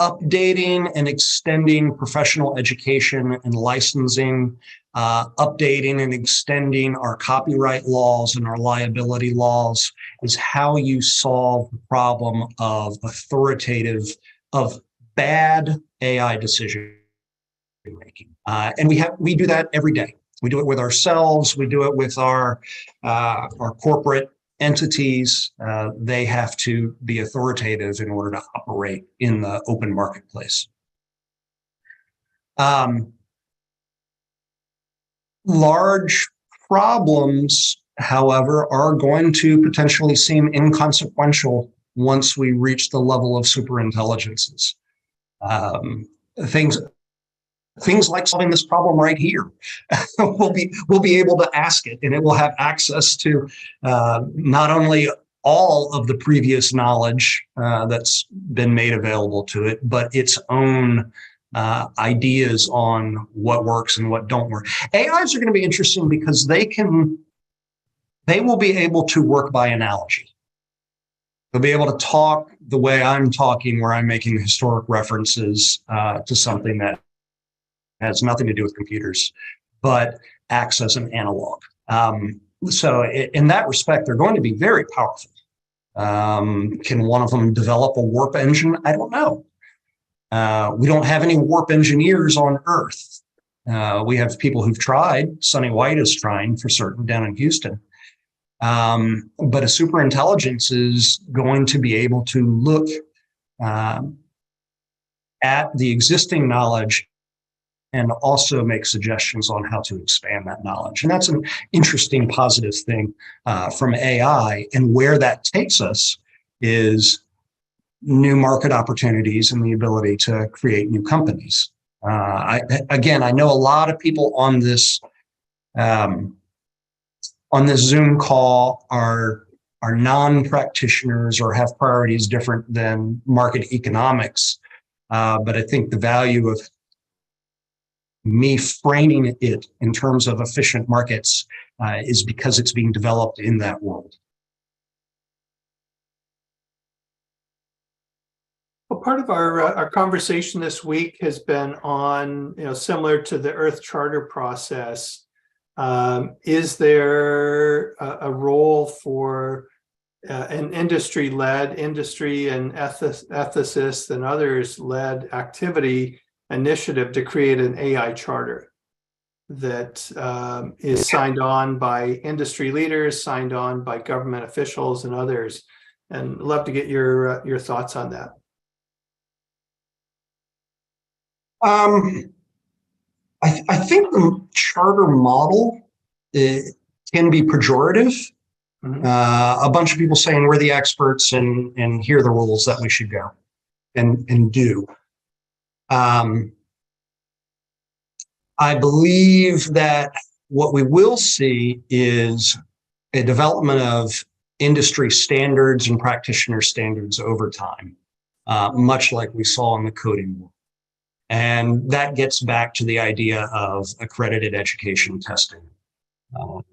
updating and extending professional education and licensing, updating and extending our copyright laws and our liability laws is how you solve the problem of bad AI decision making. And we do that every day. We do it with ourselves. We do it with our corporate entities. They have to be authoritative in order to operate in the open marketplace. Large problems, however, are going to potentially seem inconsequential once we reach the level of superintelligences. Things like solving this problem right here. we'll be able to ask it, and it will have access to not only all of the previous knowledge that's been made available to it, but its own ideas on what works and what don't work. AIs are going to be interesting because they will be able to work by analogy. They'll be able to talk the way I'm talking, where I'm making historic references to something that has nothing to do with computers, but acts as an analog. So in that respect, they're going to be very powerful. Can one of them develop a warp engine? I don't know. We don't have any warp engineers on Earth. We have people who've tried. Sonny White is trying for certain down in Houston. But a superintelligence is going to be able to look at the existing knowledge and also make suggestions on how to expand that knowledge. And that's an interesting positive thing from AI. And where that takes us is new market opportunities and the ability to create new companies. I know a lot of people on this Zoom call are non-practitioners or have priorities different than market economics. But I think the value of me framing it in terms of efficient markets is because it's being developed in that world. Well, part of our conversation this week has been on, similar to the Earth Charter process. Is there a role for an industry and ethicists and others led activity initiative to create an AI charter that is signed on by industry leaders, signed on by government officials and others? And I'd love to get your thoughts on that. I think the charter model can be pejorative. Mhm. A bunch of people saying we're the experts and here are the rules that we should go and do. I believe that what we will see is a development of industry standards and practitioner standards over time, much like we saw in the coding world. And that gets back to the idea of accredited education testing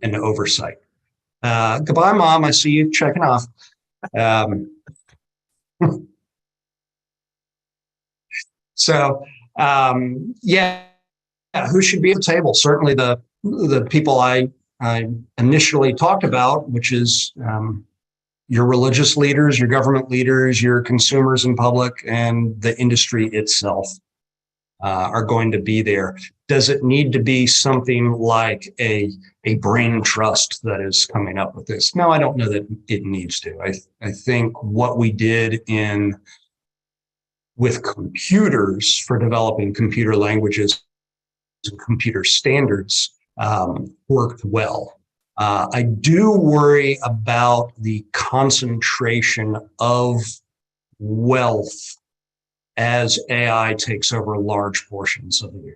and oversight. Goodbye, Mom. I see you checking off. Yeah, who should be at the table? Certainly the people I initially talked about, which is your religious leaders, your government leaders, your consumers in public, and the industry itself are going to be there. Does it need to be something like a brain trust that is coming up with this? No, I don't know that it needs to. I think what we did with computers for developing computer languages and computer standards worked well. I do worry about the concentration of wealth as AI takes over large portions of the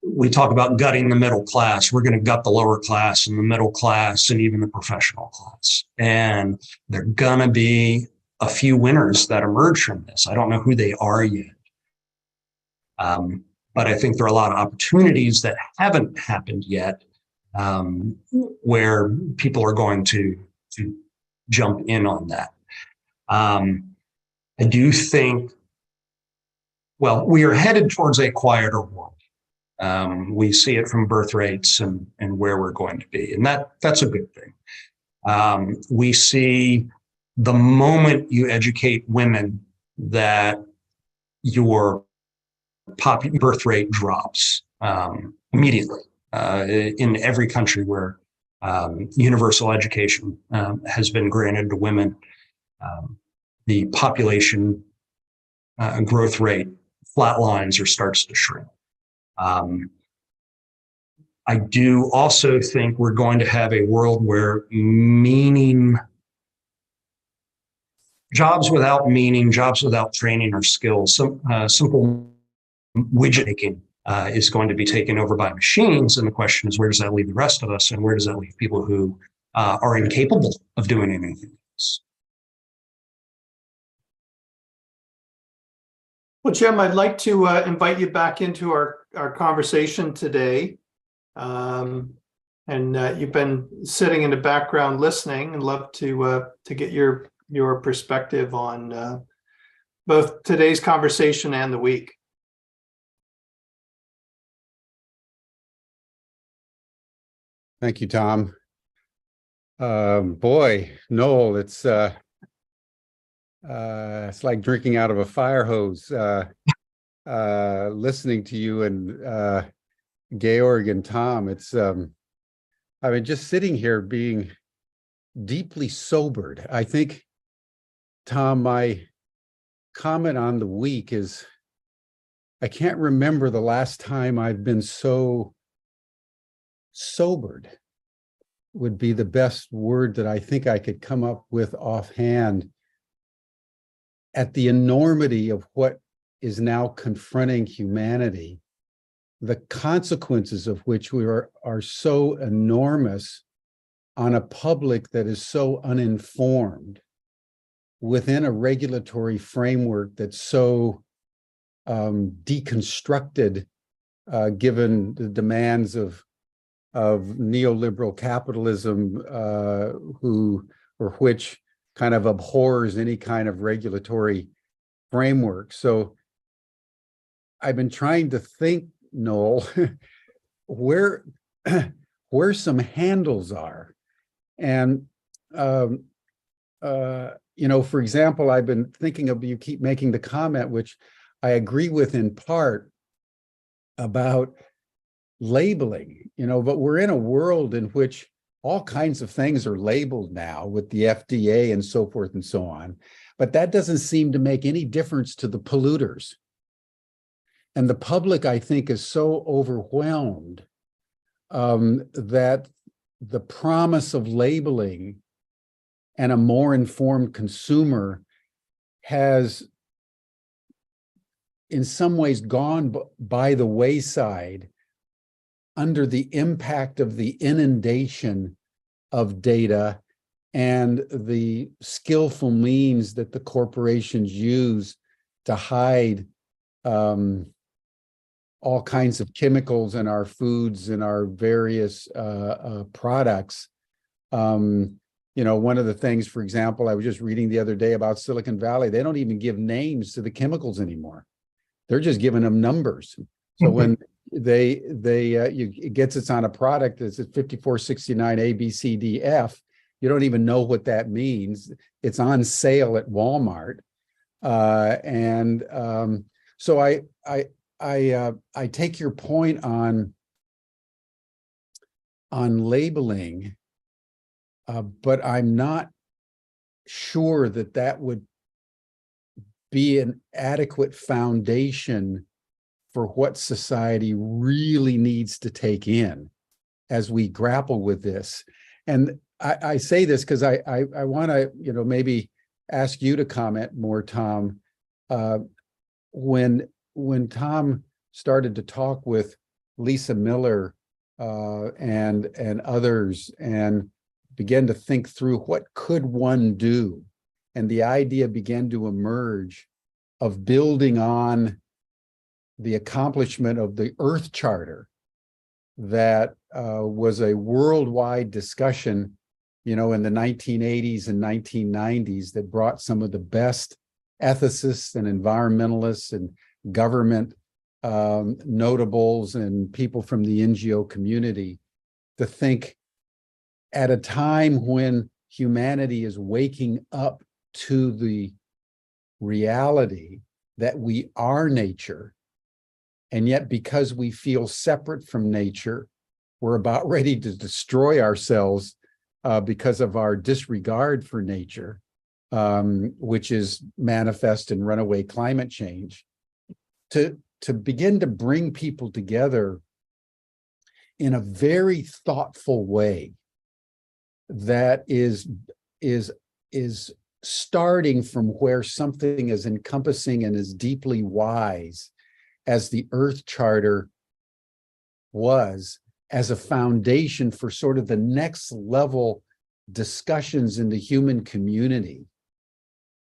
we talk about gutting the middle class. We're going to gut the lower class and the middle class and even the professional class. And there are going to be a few winners that emerge from this. I don't know who they are yet. But I think there are a lot of opportunities that haven't happened yet where people are going to jump in on that. I do think, well, we are headed towards a quieter world. We see it from birth rates and where we're going to be, and that's a good thing. We see the moment you educate women that your birth rate drops immediately in every country where universal education has been granted to women. The population growth rate flatlines or starts to shrink. I do also think we're going to have a world where jobs without meaning, jobs without training or skills, simple widget making is going to be taken over by machines. And the question is, where does that leave the rest of us? And where does that leave people who are incapable of doing anything else? Well, Jim, I'd like to invite you back into our conversation today. And you've been sitting in the background listening, and love to get your perspective on both today's conversation and the week. Thank you, Tom. Boy, Noel, it's like drinking out of a fire hose, listening to you and Georg and Tom. It's, I mean, just sitting here being deeply sobered. I think, Tom, my comment on the week is, I can't remember the last time I've been so sobered, would be the best word that I think I could come up with offhand, at the enormity of what is now confronting humanity, the consequences of which are so enormous on a public that is so uninformed within a regulatory framework that's so deconstructed, given the demands of neoliberal capitalism, which kind of abhors any kind of regulatory framework. So I've been trying to think, Noel, where some handles are. And, you know, for example, I've been thinking of, you keep making the comment, which I agree with in part, about labeling, you know, but we're in a world in which all kinds of things are labeled now with the FDA and so forth and so on. But that doesn't seem to make any difference to the polluters. And the public, I think, is so overwhelmed that the promise of labeling and a more informed consumer has in some ways gone by the wayside under the impact of the inundation of data and the skillful means that the corporations use to hide all kinds of chemicals in our foods and our various products. You know, one of the things, for example, I was just reading the other day about Silicon Valley, they don't even give names to the chemicals anymore. They're just giving them numbers. So when it gets it's on a product that's at 5469 A, B, C, D, F, you don't even know what that means. It's on sale at Walmart. So I take your point on labeling, but I'm not sure that that would be an adequate foundation for what society really needs to take in as we grapple with this. And I say this because I want to, you know, maybe ask you to comment more, Tom. When Tom started to talk with Lisa Miller and others and began to think through what could one do, and the idea began to emerge of building on the accomplishment of the Earth Charter that was a worldwide discussion, you know, in the 1980s and 1990s that brought some of the best ethicists and environmentalists and government notables and people from the NGO community to think at a time when humanity is waking up to the reality that we are nature, and yet because we feel separate from nature, we're about ready to destroy ourselves because of our disregard for nature, which is manifest in runaway climate change, to begin to bring people together in a very thoughtful way that is starting from where something as encompassing and as deeply wise as the Earth Charter was, as a foundation for sort of the next level discussions in the human community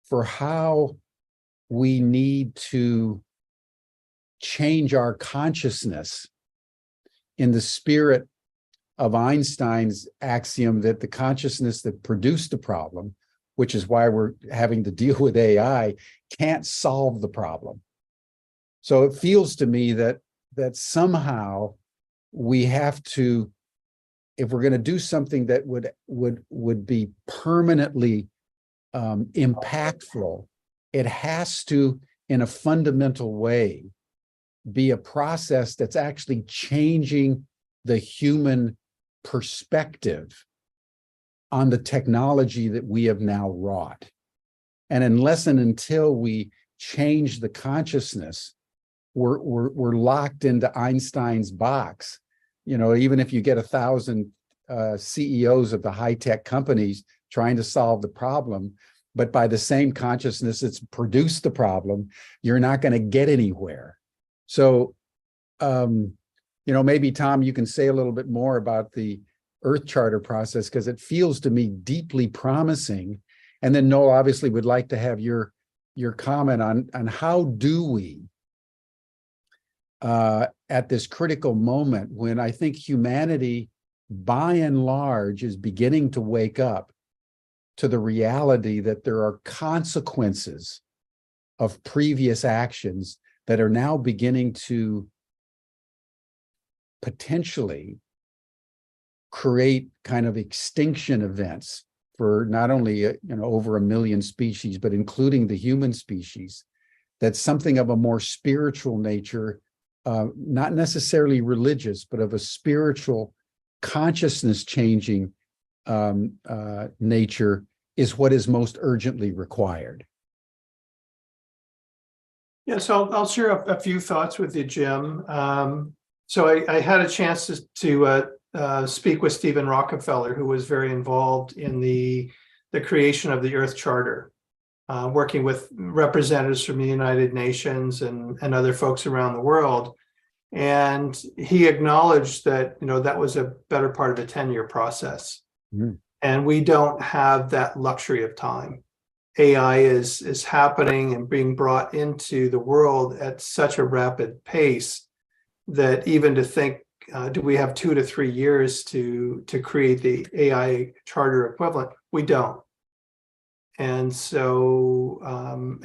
for how we need to change our consciousness in the spirit of Einstein's axiom that the consciousness that produced the problem, which is why we're having to deal with AI, can't solve the problem. So it feels to me that somehow we have to, if we're going to do something that would be permanently impactful, it has to, in a fundamental way, be a process that's actually changing the human perspective on the technology that we have now wrought. And unless and until we change the consciousness, we're locked into Einstein's box. You know, even if you get 1,000 CEOs of the high-tech companies trying to solve the problem, but by the same consciousness that's produced the problem, you're not going to get anywhere. So, you know, maybe Tom, you can say a little bit more about the Earth Charter process, because it feels to me deeply promising. And then Noel obviously would like to have your comment on how do we, at this critical moment when I think humanity, by and large, is beginning to wake up to the reality that there are consequences of previous actions that are now beginning to potentially create kind of extinction events for not only you know, over 1 million species, but including the human species, that's something of a more spiritual nature, not necessarily religious, but of a spiritual consciousness changing nature is what is most urgently required. Yeah, so I'll share a few thoughts with you, Jim. So I had a chance to speak with Stephen Rockefeller, who was very involved in the creation of the Earth Charter, working with representatives from the United Nations and other folks around the world. And he acknowledged that, that was a better part of a 10-year process. Mm. And we don't have that luxury of time. AI is happening and being brought into the world at such a rapid pace that even to think, do we have 2 to 3 years to create the AI charter equivalent? We don't. And so,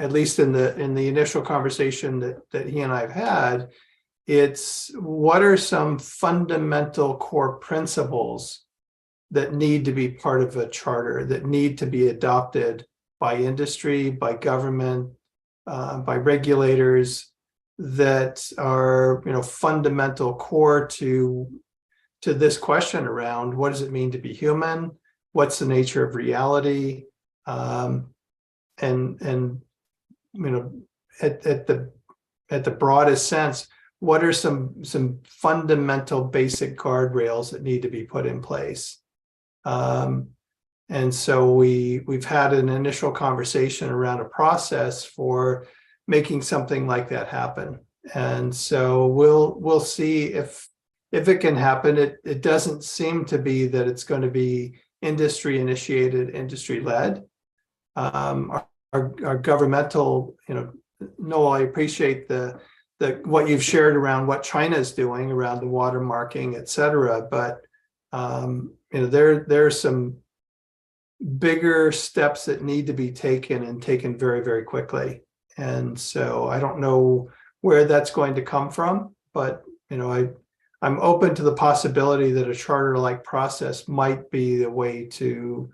at least in the initial conversation that he and I have had, it's what are some fundamental core principles that need to be part of a charter, that need to be adopted by industry, by government, by regulators, that are fundamental core to this question around what does it mean to be human, what's the nature of reality, and at the broadest sense, what are some fundamental basic guardrails that need to be put in place. And so we've had an initial conversation around a process for making something like that happen. And so we'll see if it can happen. It doesn't seem to be that it's going to be industry initiated, industry led. Our governmental, Noel, I appreciate the what you've shared around what China is doing around the watermarking, et cetera. But there are some bigger steps that need to be taken and taken very, very quickly. And so I don't know where that's going to come from, but I'm open to the possibility that a charter-like process might be the way to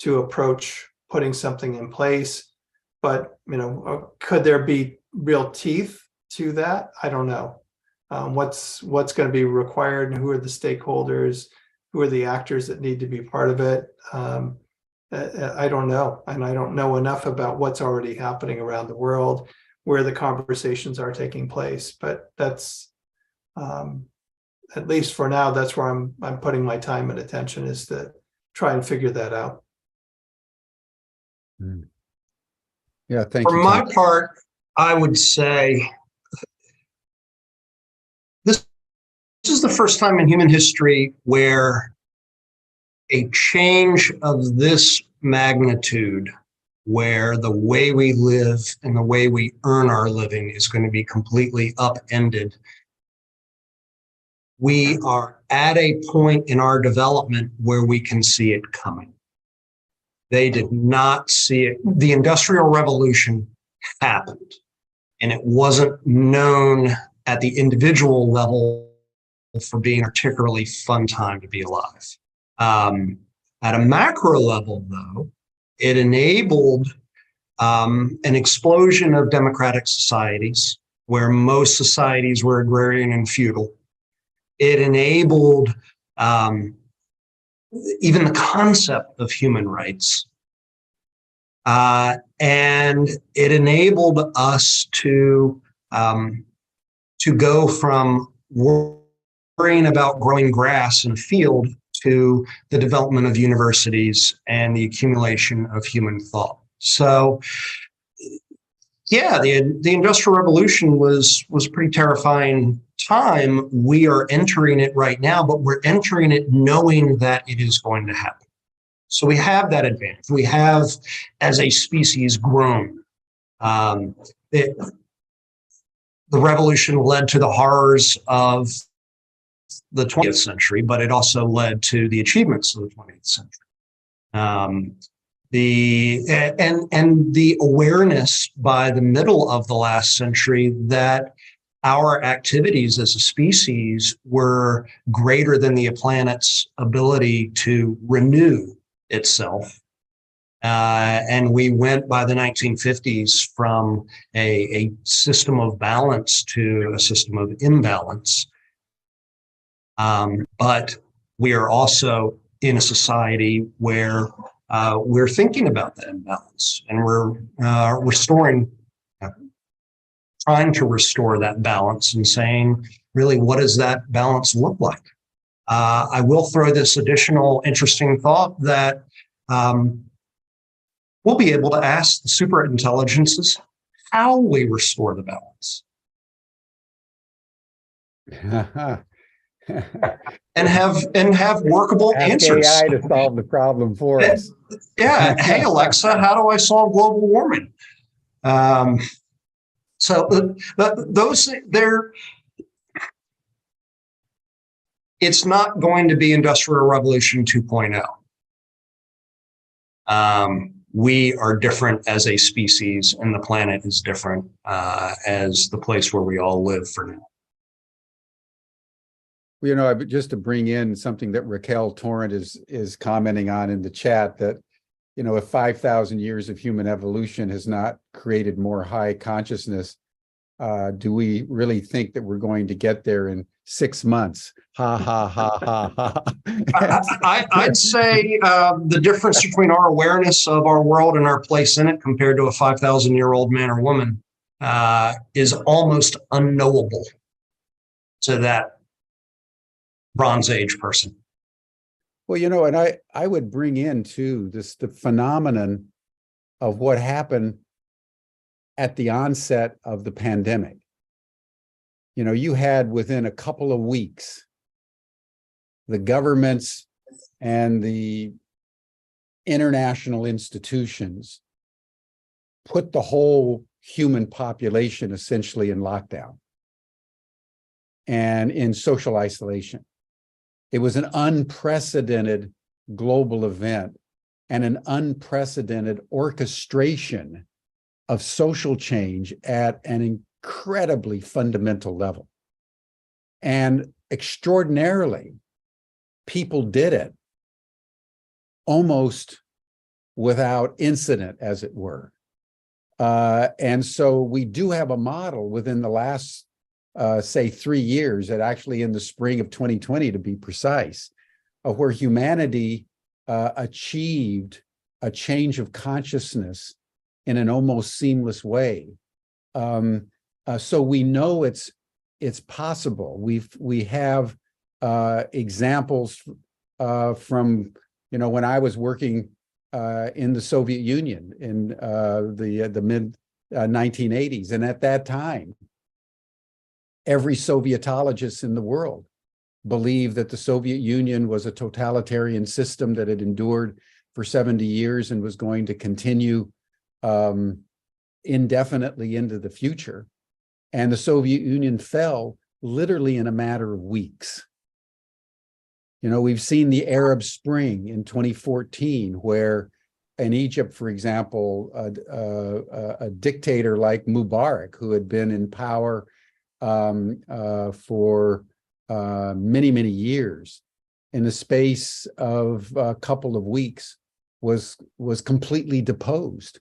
approach putting something in place. But could there be real teeth to that? I don't know. What's going to be required, and who are the stakeholders? Who are the actors that need to be part of it? I don't know. And I don't know enough about what's already happening around the world, where the conversations are taking place. But that's, at least for now, that's where I'm putting my time and attention, is to try and figure that out. Yeah, thank For you. my Tom. part, I would say this is the first time in human history where a change of this magnitude, where the way we live and the way we earn our living is going to be completely upended. We are at a point in our development where we can see it coming. They did not see it. The Industrial Revolution happened, and it wasn't known at the individual level for being a particularly fun time to be alive. At a macro level, though, it enabled an explosion of democratic societies where most societies were agrarian and feudal. It enabled even the concept of human rights. And it enabled us to go from worrying about growing grass in a field to the development of universities and the accumulation of human thought. So, yeah, the Industrial Revolution was a pretty terrifying time. We are entering it right now, but we're entering it knowing that it is going to happen. So we have that advantage. We have, as a species, grown. The revolution led to the horrors of the 20th century, but it also led to the achievements of the 20th century. The awareness by the middle of the last century that our activities as a species were greater than the planet's ability to renew itself. And we went by the 1950s from a system of balance to a system of imbalance. But we are also in a society where we're thinking about that imbalance, and we're restoring, trying to restore that balance and saying, really, what does that balance look like? I will throw this additional interesting thought that we'll be able to ask the super intelligences how we restore the balance and have workable Ask answers. AI to solve the problem for us. Yeah. Hey, Alexa, how do I solve global warming? It's not going to be Industrial Revolution 2.0. We are different as a species, and the planet is different as the place where we all live for now. Well, you know, just to bring in something that Raquel Torrent is commenting on in the chat, that, you know, if 5,000 years of human evolution has not created more high consciousness, do we really think that we're going to get there in 6 months? Ha, ha, ha, ha, ha. I'd say the difference between our awareness of our world and our place in it compared to a 5,000-year-old man or woman is almost unknowable to that Bronze Age person. Well, you know, and I would bring in too the phenomenon of what happened at the onset of the pandemic. You know, you had within a couple of weeks, the governments and the international institutions put the whole human population essentially in lockdown and in social isolation. It was an unprecedented global event and an unprecedented orchestration of social change at an incredibly fundamental level. And extraordinarily, people did it almost without incident, as it were. And so we do have a model within the last say 3 years, that actually in the spring of 2020, to be precise, where humanity achieved a change of consciousness in an almost seamless way. So we know it's possible. We have examples from, you know, when I was working in the Soviet Union in the mid 1980s, and at that time, every Sovietologist in the world believed that the Soviet Union was a totalitarian system that had endured for 70 years and was going to continue indefinitely into the future. And the Soviet Union fell literally in a matter of weeks. You know, we've seen the Arab Spring in 2014, where in Egypt, for example, a dictator like Mubarak, who had been in power for many, many years, in the space of a couple of weeks, was completely deposed,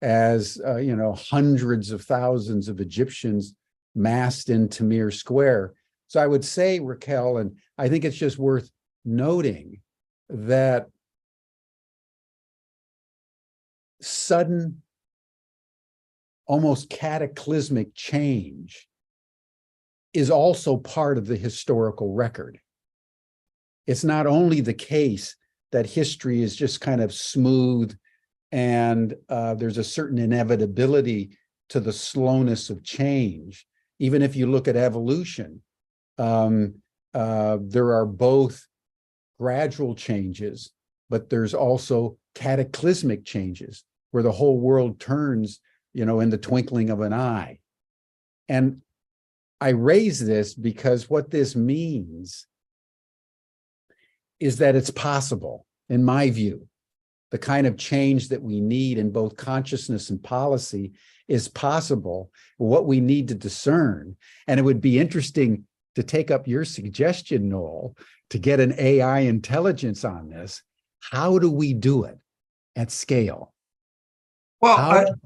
as you know, hundreds of thousands of Egyptians massed in Tahrir Square. So I would say, Raquel, and I think it's just worth noting that sudden, almost cataclysmic change is also part of the historical record. It's not only the case that history is just kind of smooth and there's a certain inevitability to the slowness of change. Even if you look at evolution, there are both gradual changes, but there's also cataclysmic changes where the whole world turns, you know, in the twinkling of an eye. And I raise this because what this means is that it's possible, in my view. The kind of change that we need in both consciousness and policy is possible. What we need to discern, and it would be interesting to take up your suggestion, Noel, to get an AI intelligence on this. How do we do it at scale? Well,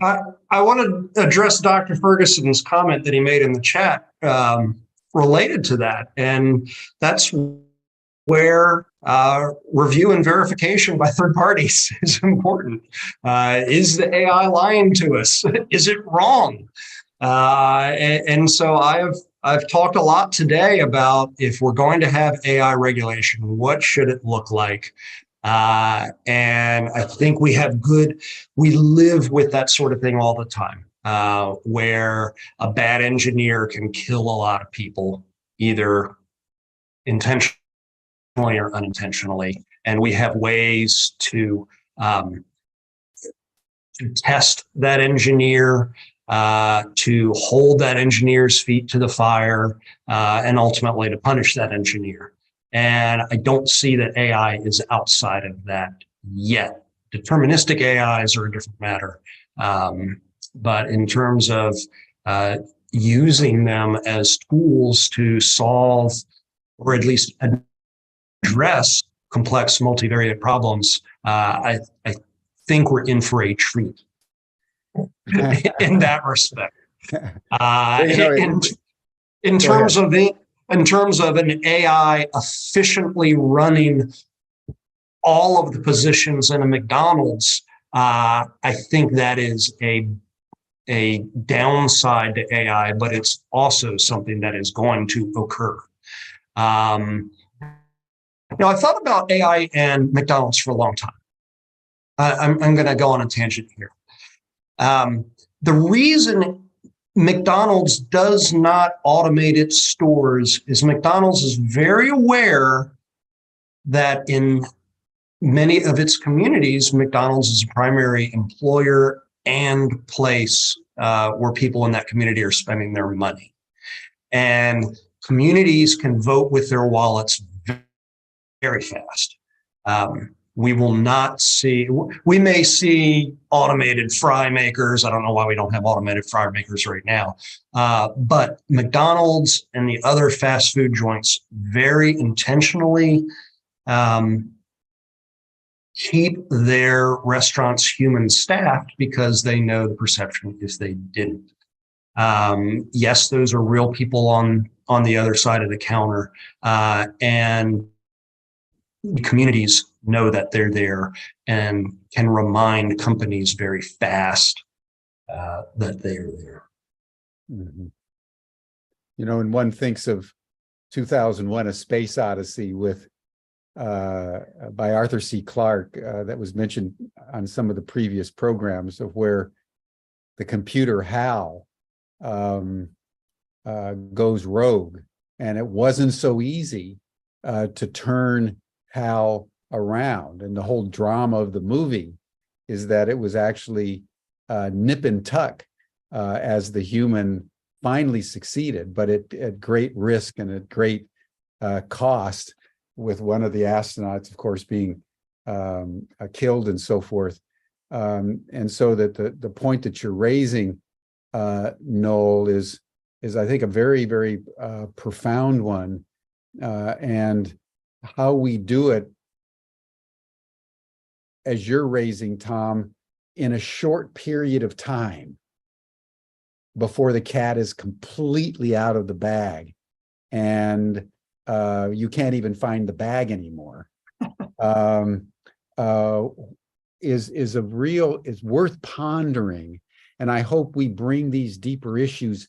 I want to address Dr. Ferguson's comment that he made in the chat related to that. And that's where review and verification by third parties is important. Is the AI lying to us? Is it wrong? And so I've talked a lot today about if we're going to have AI regulation, what should it look like? And I think we live with that sort of thing all the time, where a bad engineer can kill a lot of people, either intentionally or unintentionally. And we have ways to test that engineer, to hold that engineer's feet to the fire, and ultimately to punish that engineer. And I don't see that AI is outside of that yet. Deterministic AIs are a different matter. But in terms of using them as tools to solve or at least address complex multivariate problems, I think we're in for a treat in that respect. In terms of an AI efficiently running all of the positions in a McDonald's, I think that is a downside to AI, but it's also something that is going to occur. I thought about AI and McDonald's for a long time. I'm going to go on a tangent here. The reason McDonald's does not automate its stores is McDonald's is very aware that in many of its communities, McDonald's is a primary employer and place where people in that community are spending their money. And communities can vote with their wallets very fast. We may see automated fry makers. I don't know why we don't have automated fry makers right now. But McDonald's and the other fast food joints very intentionally keep their restaurants human staffed because they know the perception if they didn't. Yes, those are real people on the other side of the counter, and communities know that they're there and can remind companies very fast that they are there. Mm-hmm. And one thinks of 2001: A Space Odyssey with by Arthur C. Clarke that was mentioned on some of the previous programs, of where the computer HAL goes rogue, and it wasn't so easy to turn HAL around. And the whole drama of the movie is that it was actually nip and tuck as the human finally succeeded, but at great risk and at great cost, with one of the astronauts, of course, being killed and so forth. And so that the point that you're raising, Noel, is I think a very, very profound one, and how we do it, as you're raising, Tom, in a short period of time before the cat is completely out of the bag and you can't even find the bag anymore, is worth pondering. And I hope we bring these deeper issues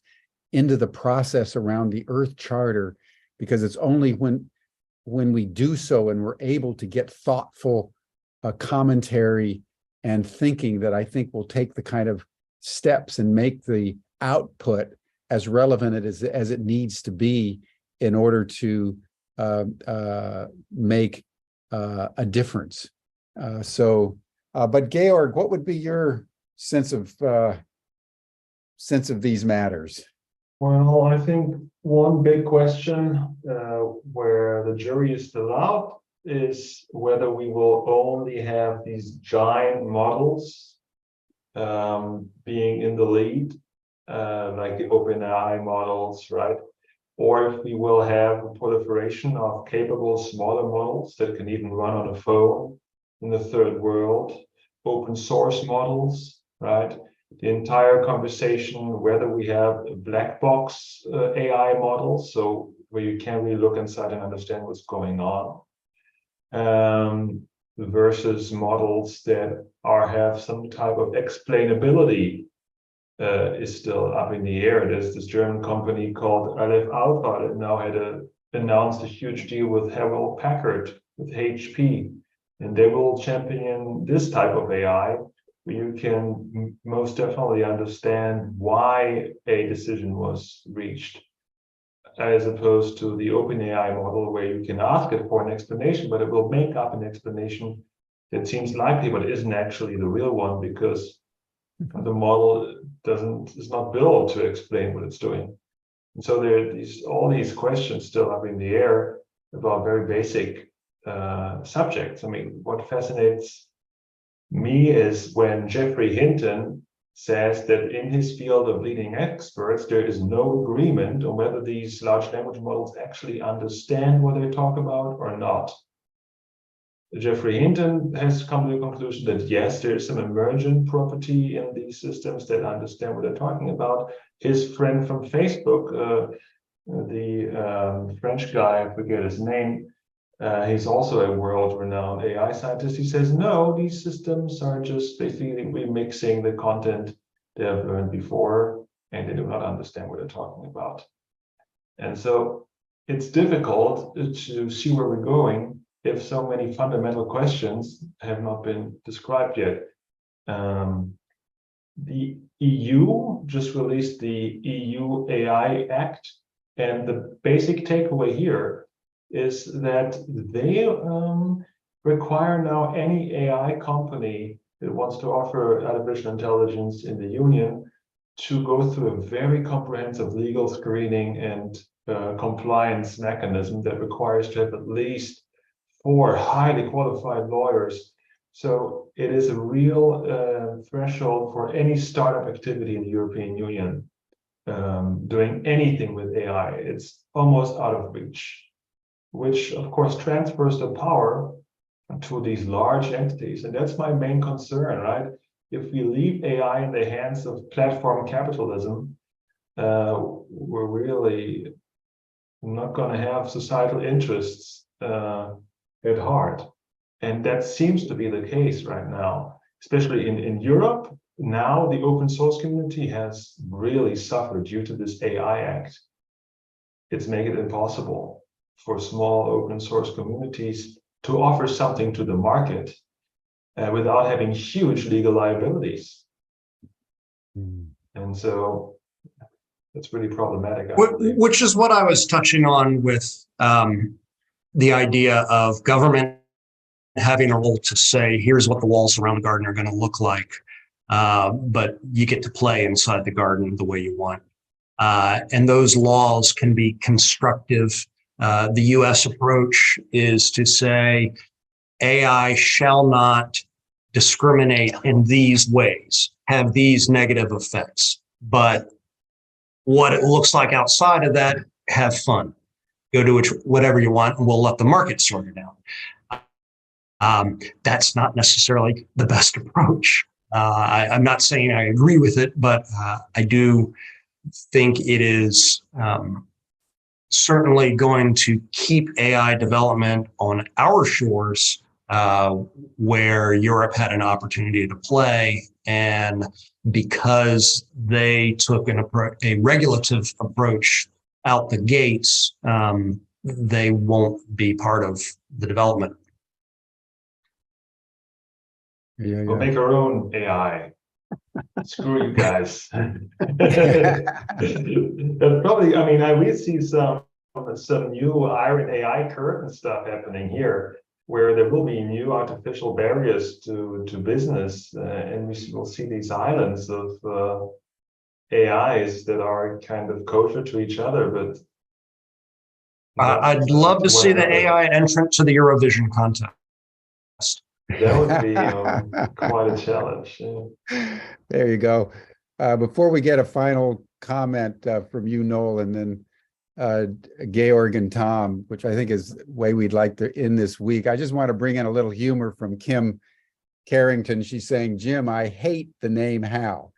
into the process around the Earth Charter, because it's only when we do so and we're able to get thoughtful commentary and thinking that I think will take the kind of steps and make the output as relevant as it needs to be in order to make a difference. But Georg, what would be your sense of these matters? Well, I think one big question where the jury is still out is whether we will only have these giant models being in the lead, like the OpenAI models, right? Or if we will have a proliferation of capable smaller models that can even run on a phone in the third world, open source models, right? The entire conversation, whether we have a black box AI model, so where you can't really look inside and understand what's going on, versus models that have some type of explainability is still up in the air. There's this German company called Aleph Alpha that now had announced a huge deal with Hewlett Packard, with HP, and they will champion this type of AI, where you can most definitely understand why a decision was reached, as opposed to the OpenAI model, where you can ask it for an explanation, but it will make up an explanation that seems likely, but isn't actually the real one, because the model is not built to explain what it's doing. And so there are all these questions still up in the air about very basic subjects. I mean, what fascinates me is when Jeffrey Hinton says that in his field of leading experts, there is no agreement on whether these large language models actually understand what they talk about or not. Jeffrey Hinton has come to the conclusion that yes, there is some emergent property in these systems that understand what they're talking about. His friend from Facebook, the French guy, I forget his name, he's also a world-renowned AI scientist. He says, no, these systems are just basically remixing the content they have learned before, and they do not understand what they're talking about. And so it's difficult to see where we're going if so many fundamental questions have not been described yet. The EU just released the EU AI Act, and the basic takeaway here is that they require now any AI company that wants to offer artificial intelligence in the Union to go through a very comprehensive legal screening and compliance mechanism that requires to have at least 4 highly qualified lawyers. So it is a real threshold for any startup activity in the European Union doing anything with AI. It's almost out of reach, which of course transfers the power to these large entities. And that's my main concern, right? If we leave AI in the hands of platform capitalism, we're really not going to have societal interests at heart. And that seems to be the case right now, especially in Europe. Now the open source community has really suffered due to this AI Act. It's making it impossible for small open source communities to offer something to the market without having huge legal liabilities. And so that's really problematic. Which is what I was touching on with the idea of government having a role to say, here's what the walls around the garden are going to look like, but you get to play inside the garden the way you want. And those laws can be constructive. The US approach is to say AI shall not discriminate in these ways, have these negative effects, but what it looks like outside of that, have fun. Go do whatever you want, and we'll let the market sort it out. That's not necessarily the best approach. I'm not saying I agree with it, but I do think it is certainly going to keep AI development on our shores, where Europe had an opportunity to play. And because they took a regulative approach out the gates, they won't be part of the development. We'll make our own AI. Screw you guys. That's probably, I mean, we see some new iron AI curtain stuff happening here, where there will be new artificial barriers to business, and we will see these islands of AIs that are kind of kosher to each other. But I'd love to see the AI entrant to the Eurovision contest. That would be quite a challenge. Yeah. There you go. Before we get a final comment from you, Noel, and then Georg and Tom, which I think is the way we'd like to end this week, I just want to bring in a little humor from Kim Carrington. She's saying, Jim, I hate the name Hal.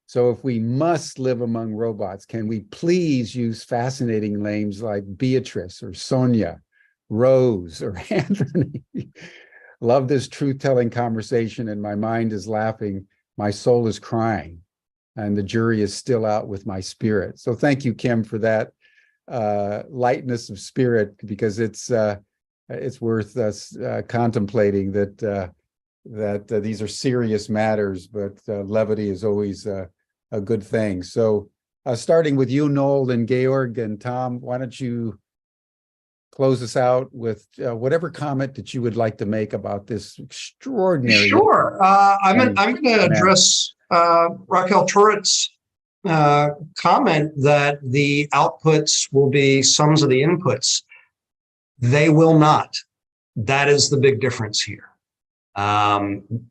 So if we must live among robots, can we please use fascinating names like Beatrice or Sonia, Rose or Anthony? Love this truth-telling conversation, and my mind is laughing. My soul is crying. and the jury is still out with my spirit. So thank you, Kim, for that lightness of spirit, because it's worth us contemplating that these are serious matters, but levity is always a good thing. So starting with you, Noel, and Georg and Tom, why don't you close us out with whatever comment that you would like to make about this extraordinary. Sure. I'm going to address Raquel Turret's comment that the outputs will be sums of the inputs. They will not. That is the big difference here.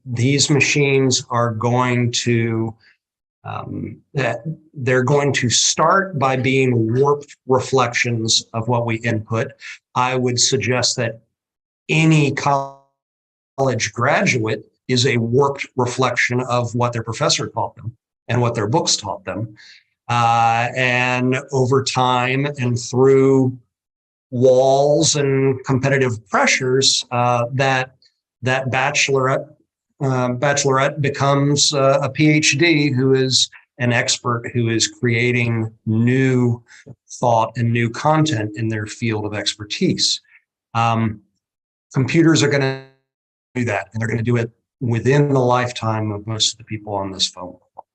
These machines are going to they're going to start by being warped reflections of what we input. I would suggest that any college graduate is a warped reflection of what their professor taught them and what their books taught them. And over time and through walls and competitive pressures, that bachelorette becomes a PhD who is an expert who is creating new thought and new content in their field of expertise. Computers are going to do that, and they're going to do it within the lifetime of most of the people on this phone call.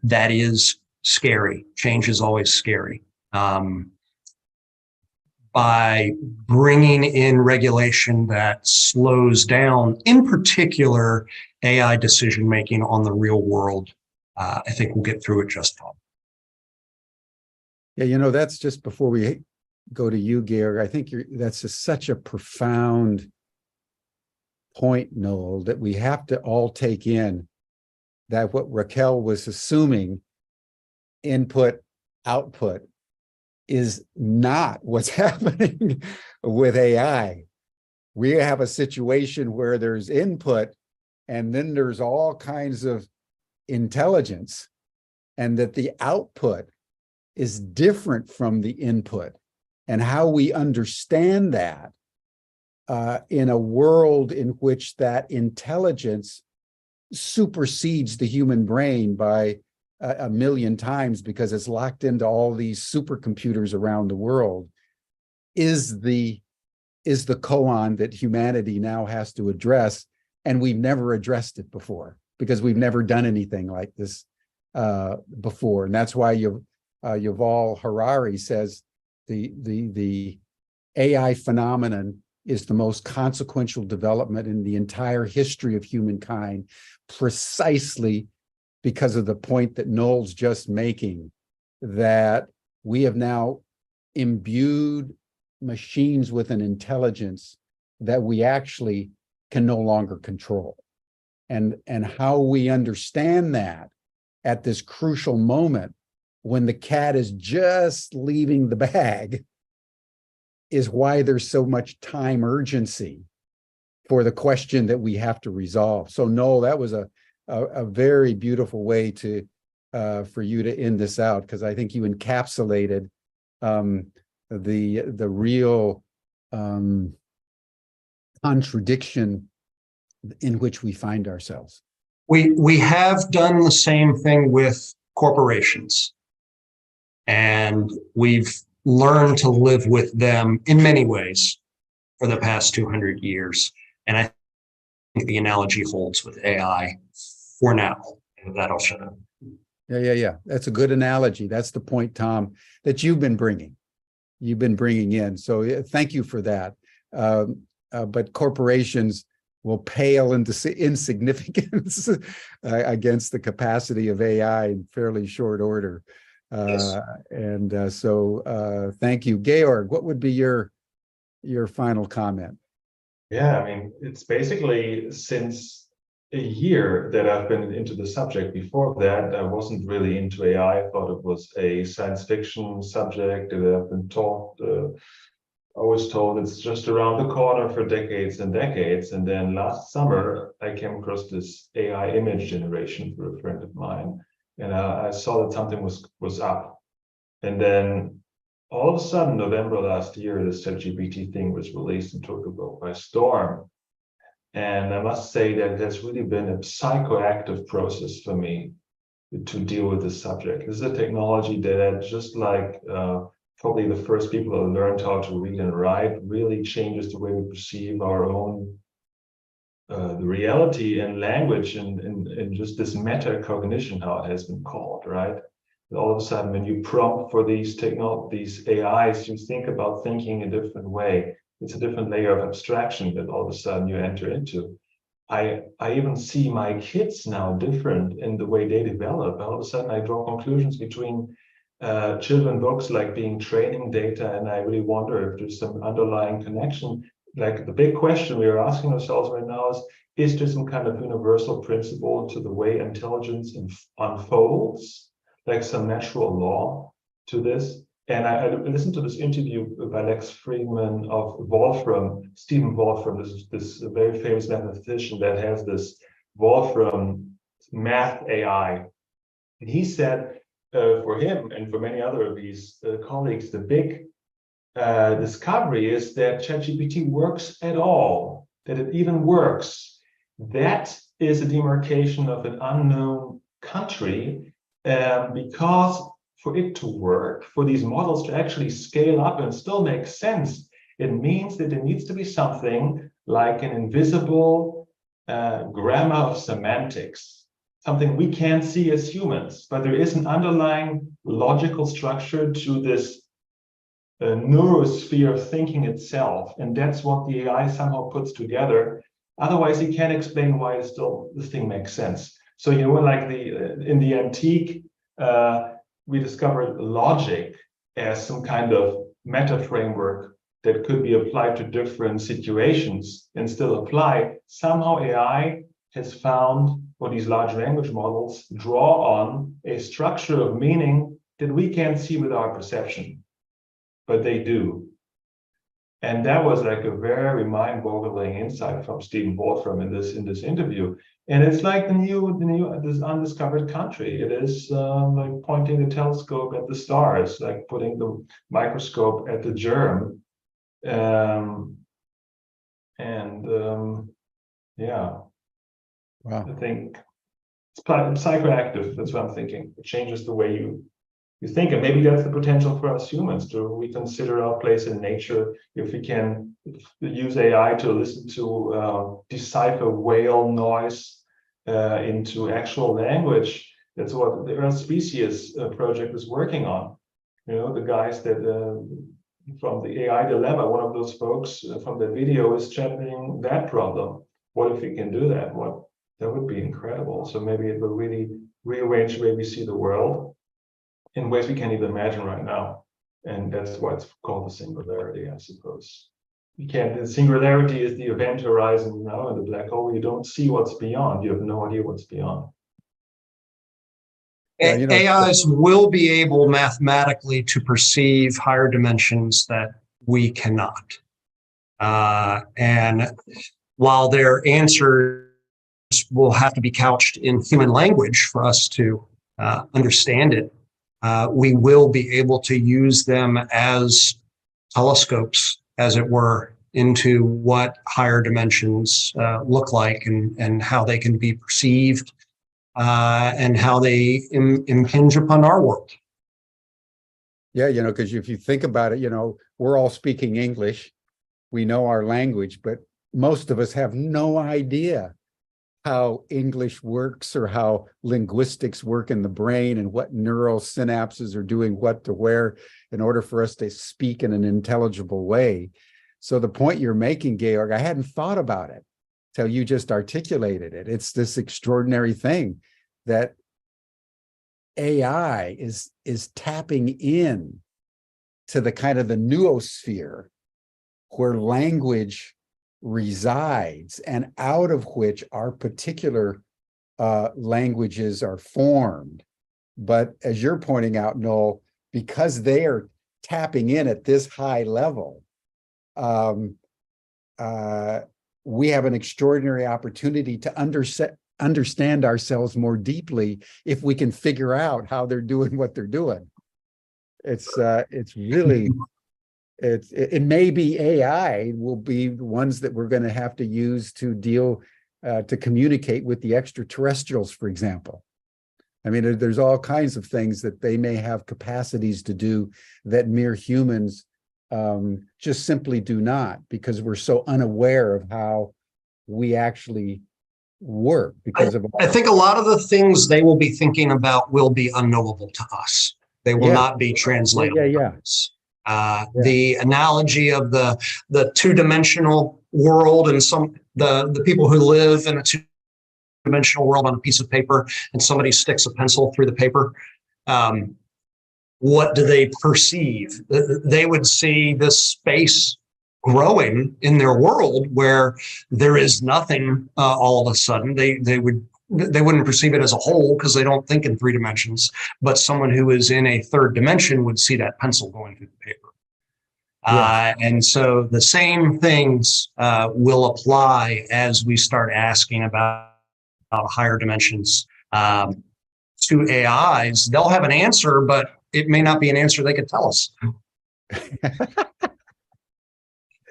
That is scary. Change is always scary. By bringing in regulation that slows down, in particular, AI decision-making on the real world, I think we'll get through it just fine. Yeah, that's just before we go to you, Georg. I think that's just such a profound point, Noel, that we have to all take in, that what Raquel was assuming, input, output, is not what's happening with AI. We have a situation where there's input and then there's all kinds of intelligence, and that the output is different from the input. And how we understand that in a world in which that intelligence supersedes the human brain by a million times, because it's locked into all these supercomputers around the world, is the koan that humanity now has to address. And we've never addressed it before, because we've never done anything like this before. And that's why Yuval Harari says the AI phenomenon is the most consequential development in the entire history of humankind, precisely because of the point that Noel's just making, that we have now imbued machines with an intelligence that we actually can no longer control. And how we understand that at this crucial moment when the cat is just leaving the bag is why there's so much time urgency for the question that we have to resolve. So Noel, that was a very beautiful way to for you to end this out, because I think you encapsulated the real contradiction in which we find ourselves. We have done the same thing with corporations, and we've learned to live with them in many ways for the past 200 years. And I think the analogy holds with AI for now. And with that, I'll shut up. Yeah. That's a good analogy. That's the point, Tom, that you've been bringing in. So thank you for that. But corporations will pale into insignificance against the capacity of AI in fairly short order. Yes. So thank you. Georg, what would be your final comment? Yeah, I mean, it's basically since a year that I've been into the subject. Before that, I wasn't really into AI. I thought it was a science fiction subject that I've been taught. I was told it's just around the corner for decades and decades. And then last summer, I came across this AI image generation for a friend of mine. And I saw that something was up. And then all of a sudden, November last year, this ChatGPT thing was released and took the world by storm. And I must say that it has really been a psychoactive process for me to deal with this subject. This is a technology that just like probably the first people who learned how to read and write really changes the way we perceive our own the reality and language and just this metacognition, how it has been called, right? All of a sudden, when you prompt for these AIs, you think about thinking a different way. It's a different layer of abstraction that all of a sudden you enter into. I even see my kids now different in the way they develop. All of a sudden, I draw conclusions between children books like being training data, and I really wonder if there's some underlying connection. Like the big question we are asking ourselves right now is there some kind of universal principle to the way intelligence unfolds, like some natural law to this? And I listened to this interview by Lex Friedman of Wolfram, Stephen Wolfram, this very famous mathematician that has this Wolfram math AI. And he said, for him and for many other of these colleagues, the big discovery is that ChatGPT works at all, that it even works. That is a demarcation of an unknown country, because for it to work, for these models to actually scale up and still make sense, it means that there needs to be something like an invisible grammar of semantics, something we can't see as humans, but there is an underlying logical structure to this neurosphere of thinking itself, and that's what the AI somehow puts together. Otherwise, you can't explain why this thing makes sense. So like in the antique, we discovered logic as some kind of meta framework that could be applied to different situations and still apply. Somehow AI has found, or these large language models draw on a structure of meaning that we can't see with our perception, but they do. And that was like a very mind-boggling insight from Stephen Wolfram in this interview. And it's like this undiscovered country. It is like pointing the telescope at the stars, like putting the microscope at the germ. Yeah, Wow. I think it's psychoactive. That's what I'm thinking. It changes the way you think, and maybe that's the potential for us humans to reconsider our place in nature. If we can use AI to listen to decipher whale noise into actual language, that's what the Earth Species project is working on. The guys that from the AI Dilemma, one of those folks from the video is championing that problem. What if we can do that? That would be incredible. So maybe it will really rearrange the way we see the world in ways we can't even imagine right now. And that's why it's called the singularity, I suppose. The singularity is the event horizon, in the black hole. You don't see what's beyond. You have no idea what's beyond. AIs will be able mathematically to perceive higher dimensions that we cannot. And while their answers will have to be couched in human language for us to understand it, we will be able to use them as telescopes, as it were, into what higher dimensions look like and how they can be perceived and how they impinge upon our world. Yeah, because if you think about it, we're all speaking English. We know our language, but most of us have no idea how English works or how linguistics work in the brain and what neural synapses are doing what to where in order for us to speak in an intelligible way. So the point you're making, Georg, I hadn't thought about it till you just articulated it. It's this extraordinary thing that AI is tapping in to the kind of the noosphere where language resides and out of which our particular languages are formed. But as you're pointing out, Noel, because they are tapping in at this high level, we have an extraordinary opportunity to understand ourselves more deeply if we can figure out how they're doing what they're doing. It's really, it may be AI will be the ones that we're going to have to use to deal, to communicate with the extraterrestrials, for example. I mean, there's all kinds of things that they may have capacities to do that mere humans just simply do not, because we're so unaware of how we actually work because of. I think a lot of the things they will be thinking about will be unknowable to us. They will not be translatable. Yeah. The analogy of the two-dimensional world and the people who live in a two-dimensional world on a piece of paper, and somebody sticks a pencil through the paper. What do they perceive? They would see this space growing in their world where there is nothing all of a sudden. They wouldn't perceive it as a whole because they don't think in 3 dimensions, but someone who is in a 3rd dimension would see that pencil going through the paper. Yes. And so the same things will apply as we start asking about higher dimensions to AIs. They'll have an answer, but it may not be an answer they could tell us.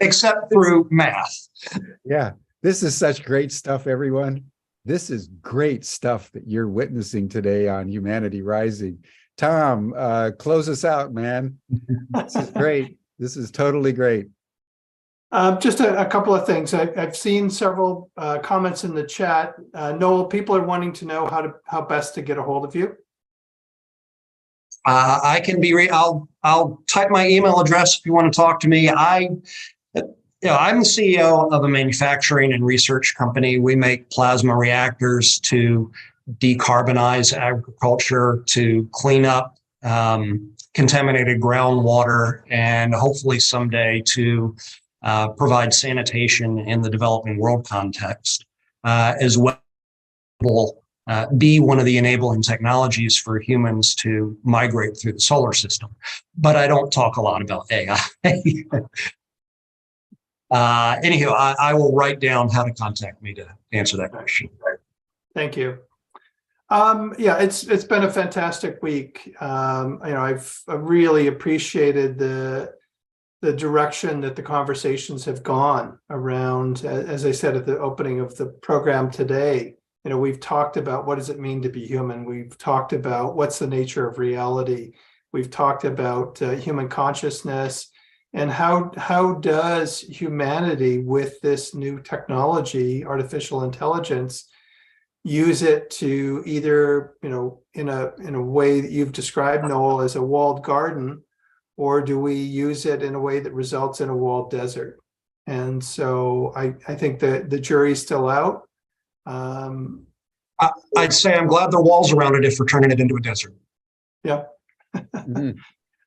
Except through math. Yeah, this is such great stuff, everyone. This is great stuff that you're witnessing today on Humanity Rising. Tom, close us out, man. This is great. This is totally great. Just a couple of things. I've seen several comments in the chat. Noel, people are wanting to know how best to get a hold of you. I can be. I'll type my email address if you want to talk to me. I'm the CEO of a manufacturing and research company. We make plasma reactors to decarbonize agriculture, to clean up contaminated groundwater, and hopefully someday to provide sanitation in the developing world context, as well be one of the enabling technologies for humans to migrate through the solar system. But I don't talk a lot about AI. Anyhow, I will write down how to contact me to answer that question. Thank you. Yeah, it's been a fantastic week. I've really appreciated the direction that the conversations have gone around. As I said at the opening of the program today, we've talked about what does it mean to be human. We've talked about what's the nature of reality. We've talked about human consciousness. And how does humanity, with this new technology, artificial intelligence, use it to either, in a way that you've described, Noel, as a walled garden, or do we use it in a way that results in a walled desert? And so I think that the jury's still out. I'd say I'm glad there are walls around it if we're turning it into a desert. Yeah. Mm-hmm.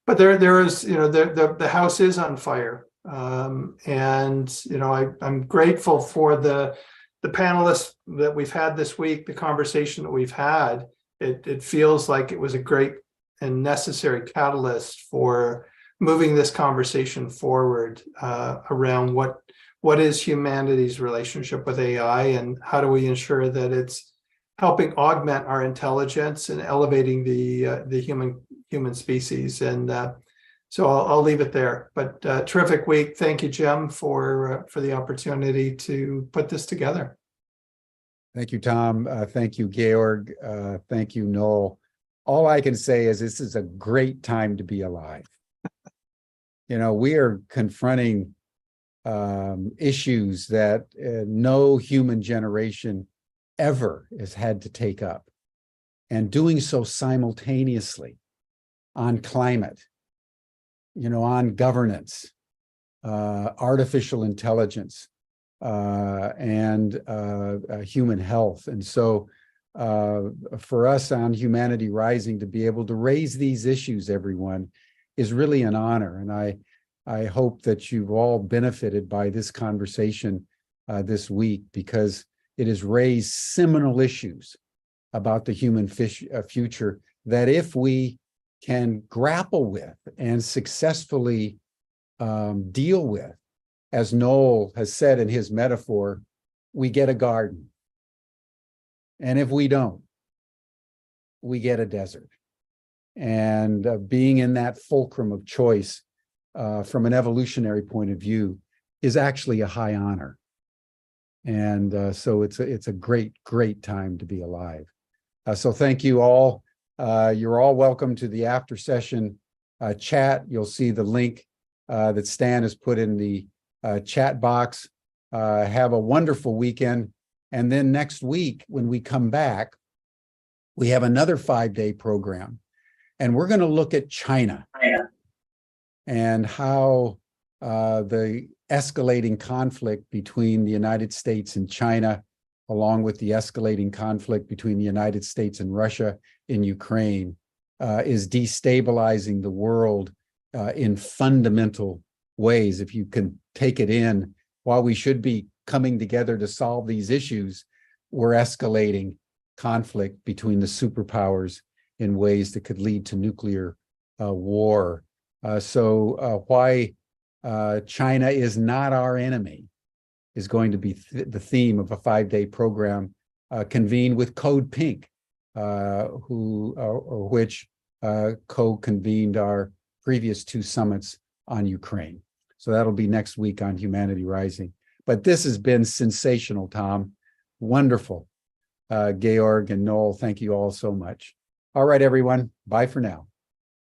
But there is, the house is on fire. And, I'm grateful for the panelists that we've had this week, the conversation that we've had. It feels like it was a great and necessary catalyst for moving this conversation forward around what is humanity's relationship with AI, and how do we ensure that it's helping augment our intelligence and elevating the human species. And so I'll leave it there. But terrific week. Thank you, Jim, for the opportunity to put this together. Thank you, Tom. Thank you, Georg. Thank you, Noel. All I can say is this is a great time to be alive. We are confronting issues that no human generation ever has had to take up, and doing so simultaneously on climate, on governance, artificial intelligence, and human health. And so for us on Humanity Rising to be able to raise these issues, everyone, is really an honor. And I hope that you've all benefited by this conversation this week, because it has raised seminal issues about the human future that if we can grapple with and successfully deal with, as Noel has said in his metaphor, we get a garden. And if we don't, we get a desert. And being in that fulcrum of choice from an evolutionary point of view is actually a high honor. And so it's a great, great time to be alive. So thank you all. You're all welcome to the after session chat. You'll see the link that Stan has put in the chat box. Have a wonderful weekend. And then next week, when we come back, we have another 5-day program. And we're going to look at China and how the escalating conflict between the United States and China, along with the escalating conflict between the United States and Russia in Ukraine, is destabilizing the world in fundamental ways. If you can take it in, while we should be coming together to solve these issues, we're escalating conflict between the superpowers in ways that could lead to nuclear war. So why China is not our enemy is going to be the theme of a 5-day program convened with Code Pink, which co-convened our previous 2 summits on Ukraine. So that'll be next week on Humanity Rising. But this has been sensational, Tom. Wonderful. Georg and Noel, thank you all so much. All right, everyone. Bye for now.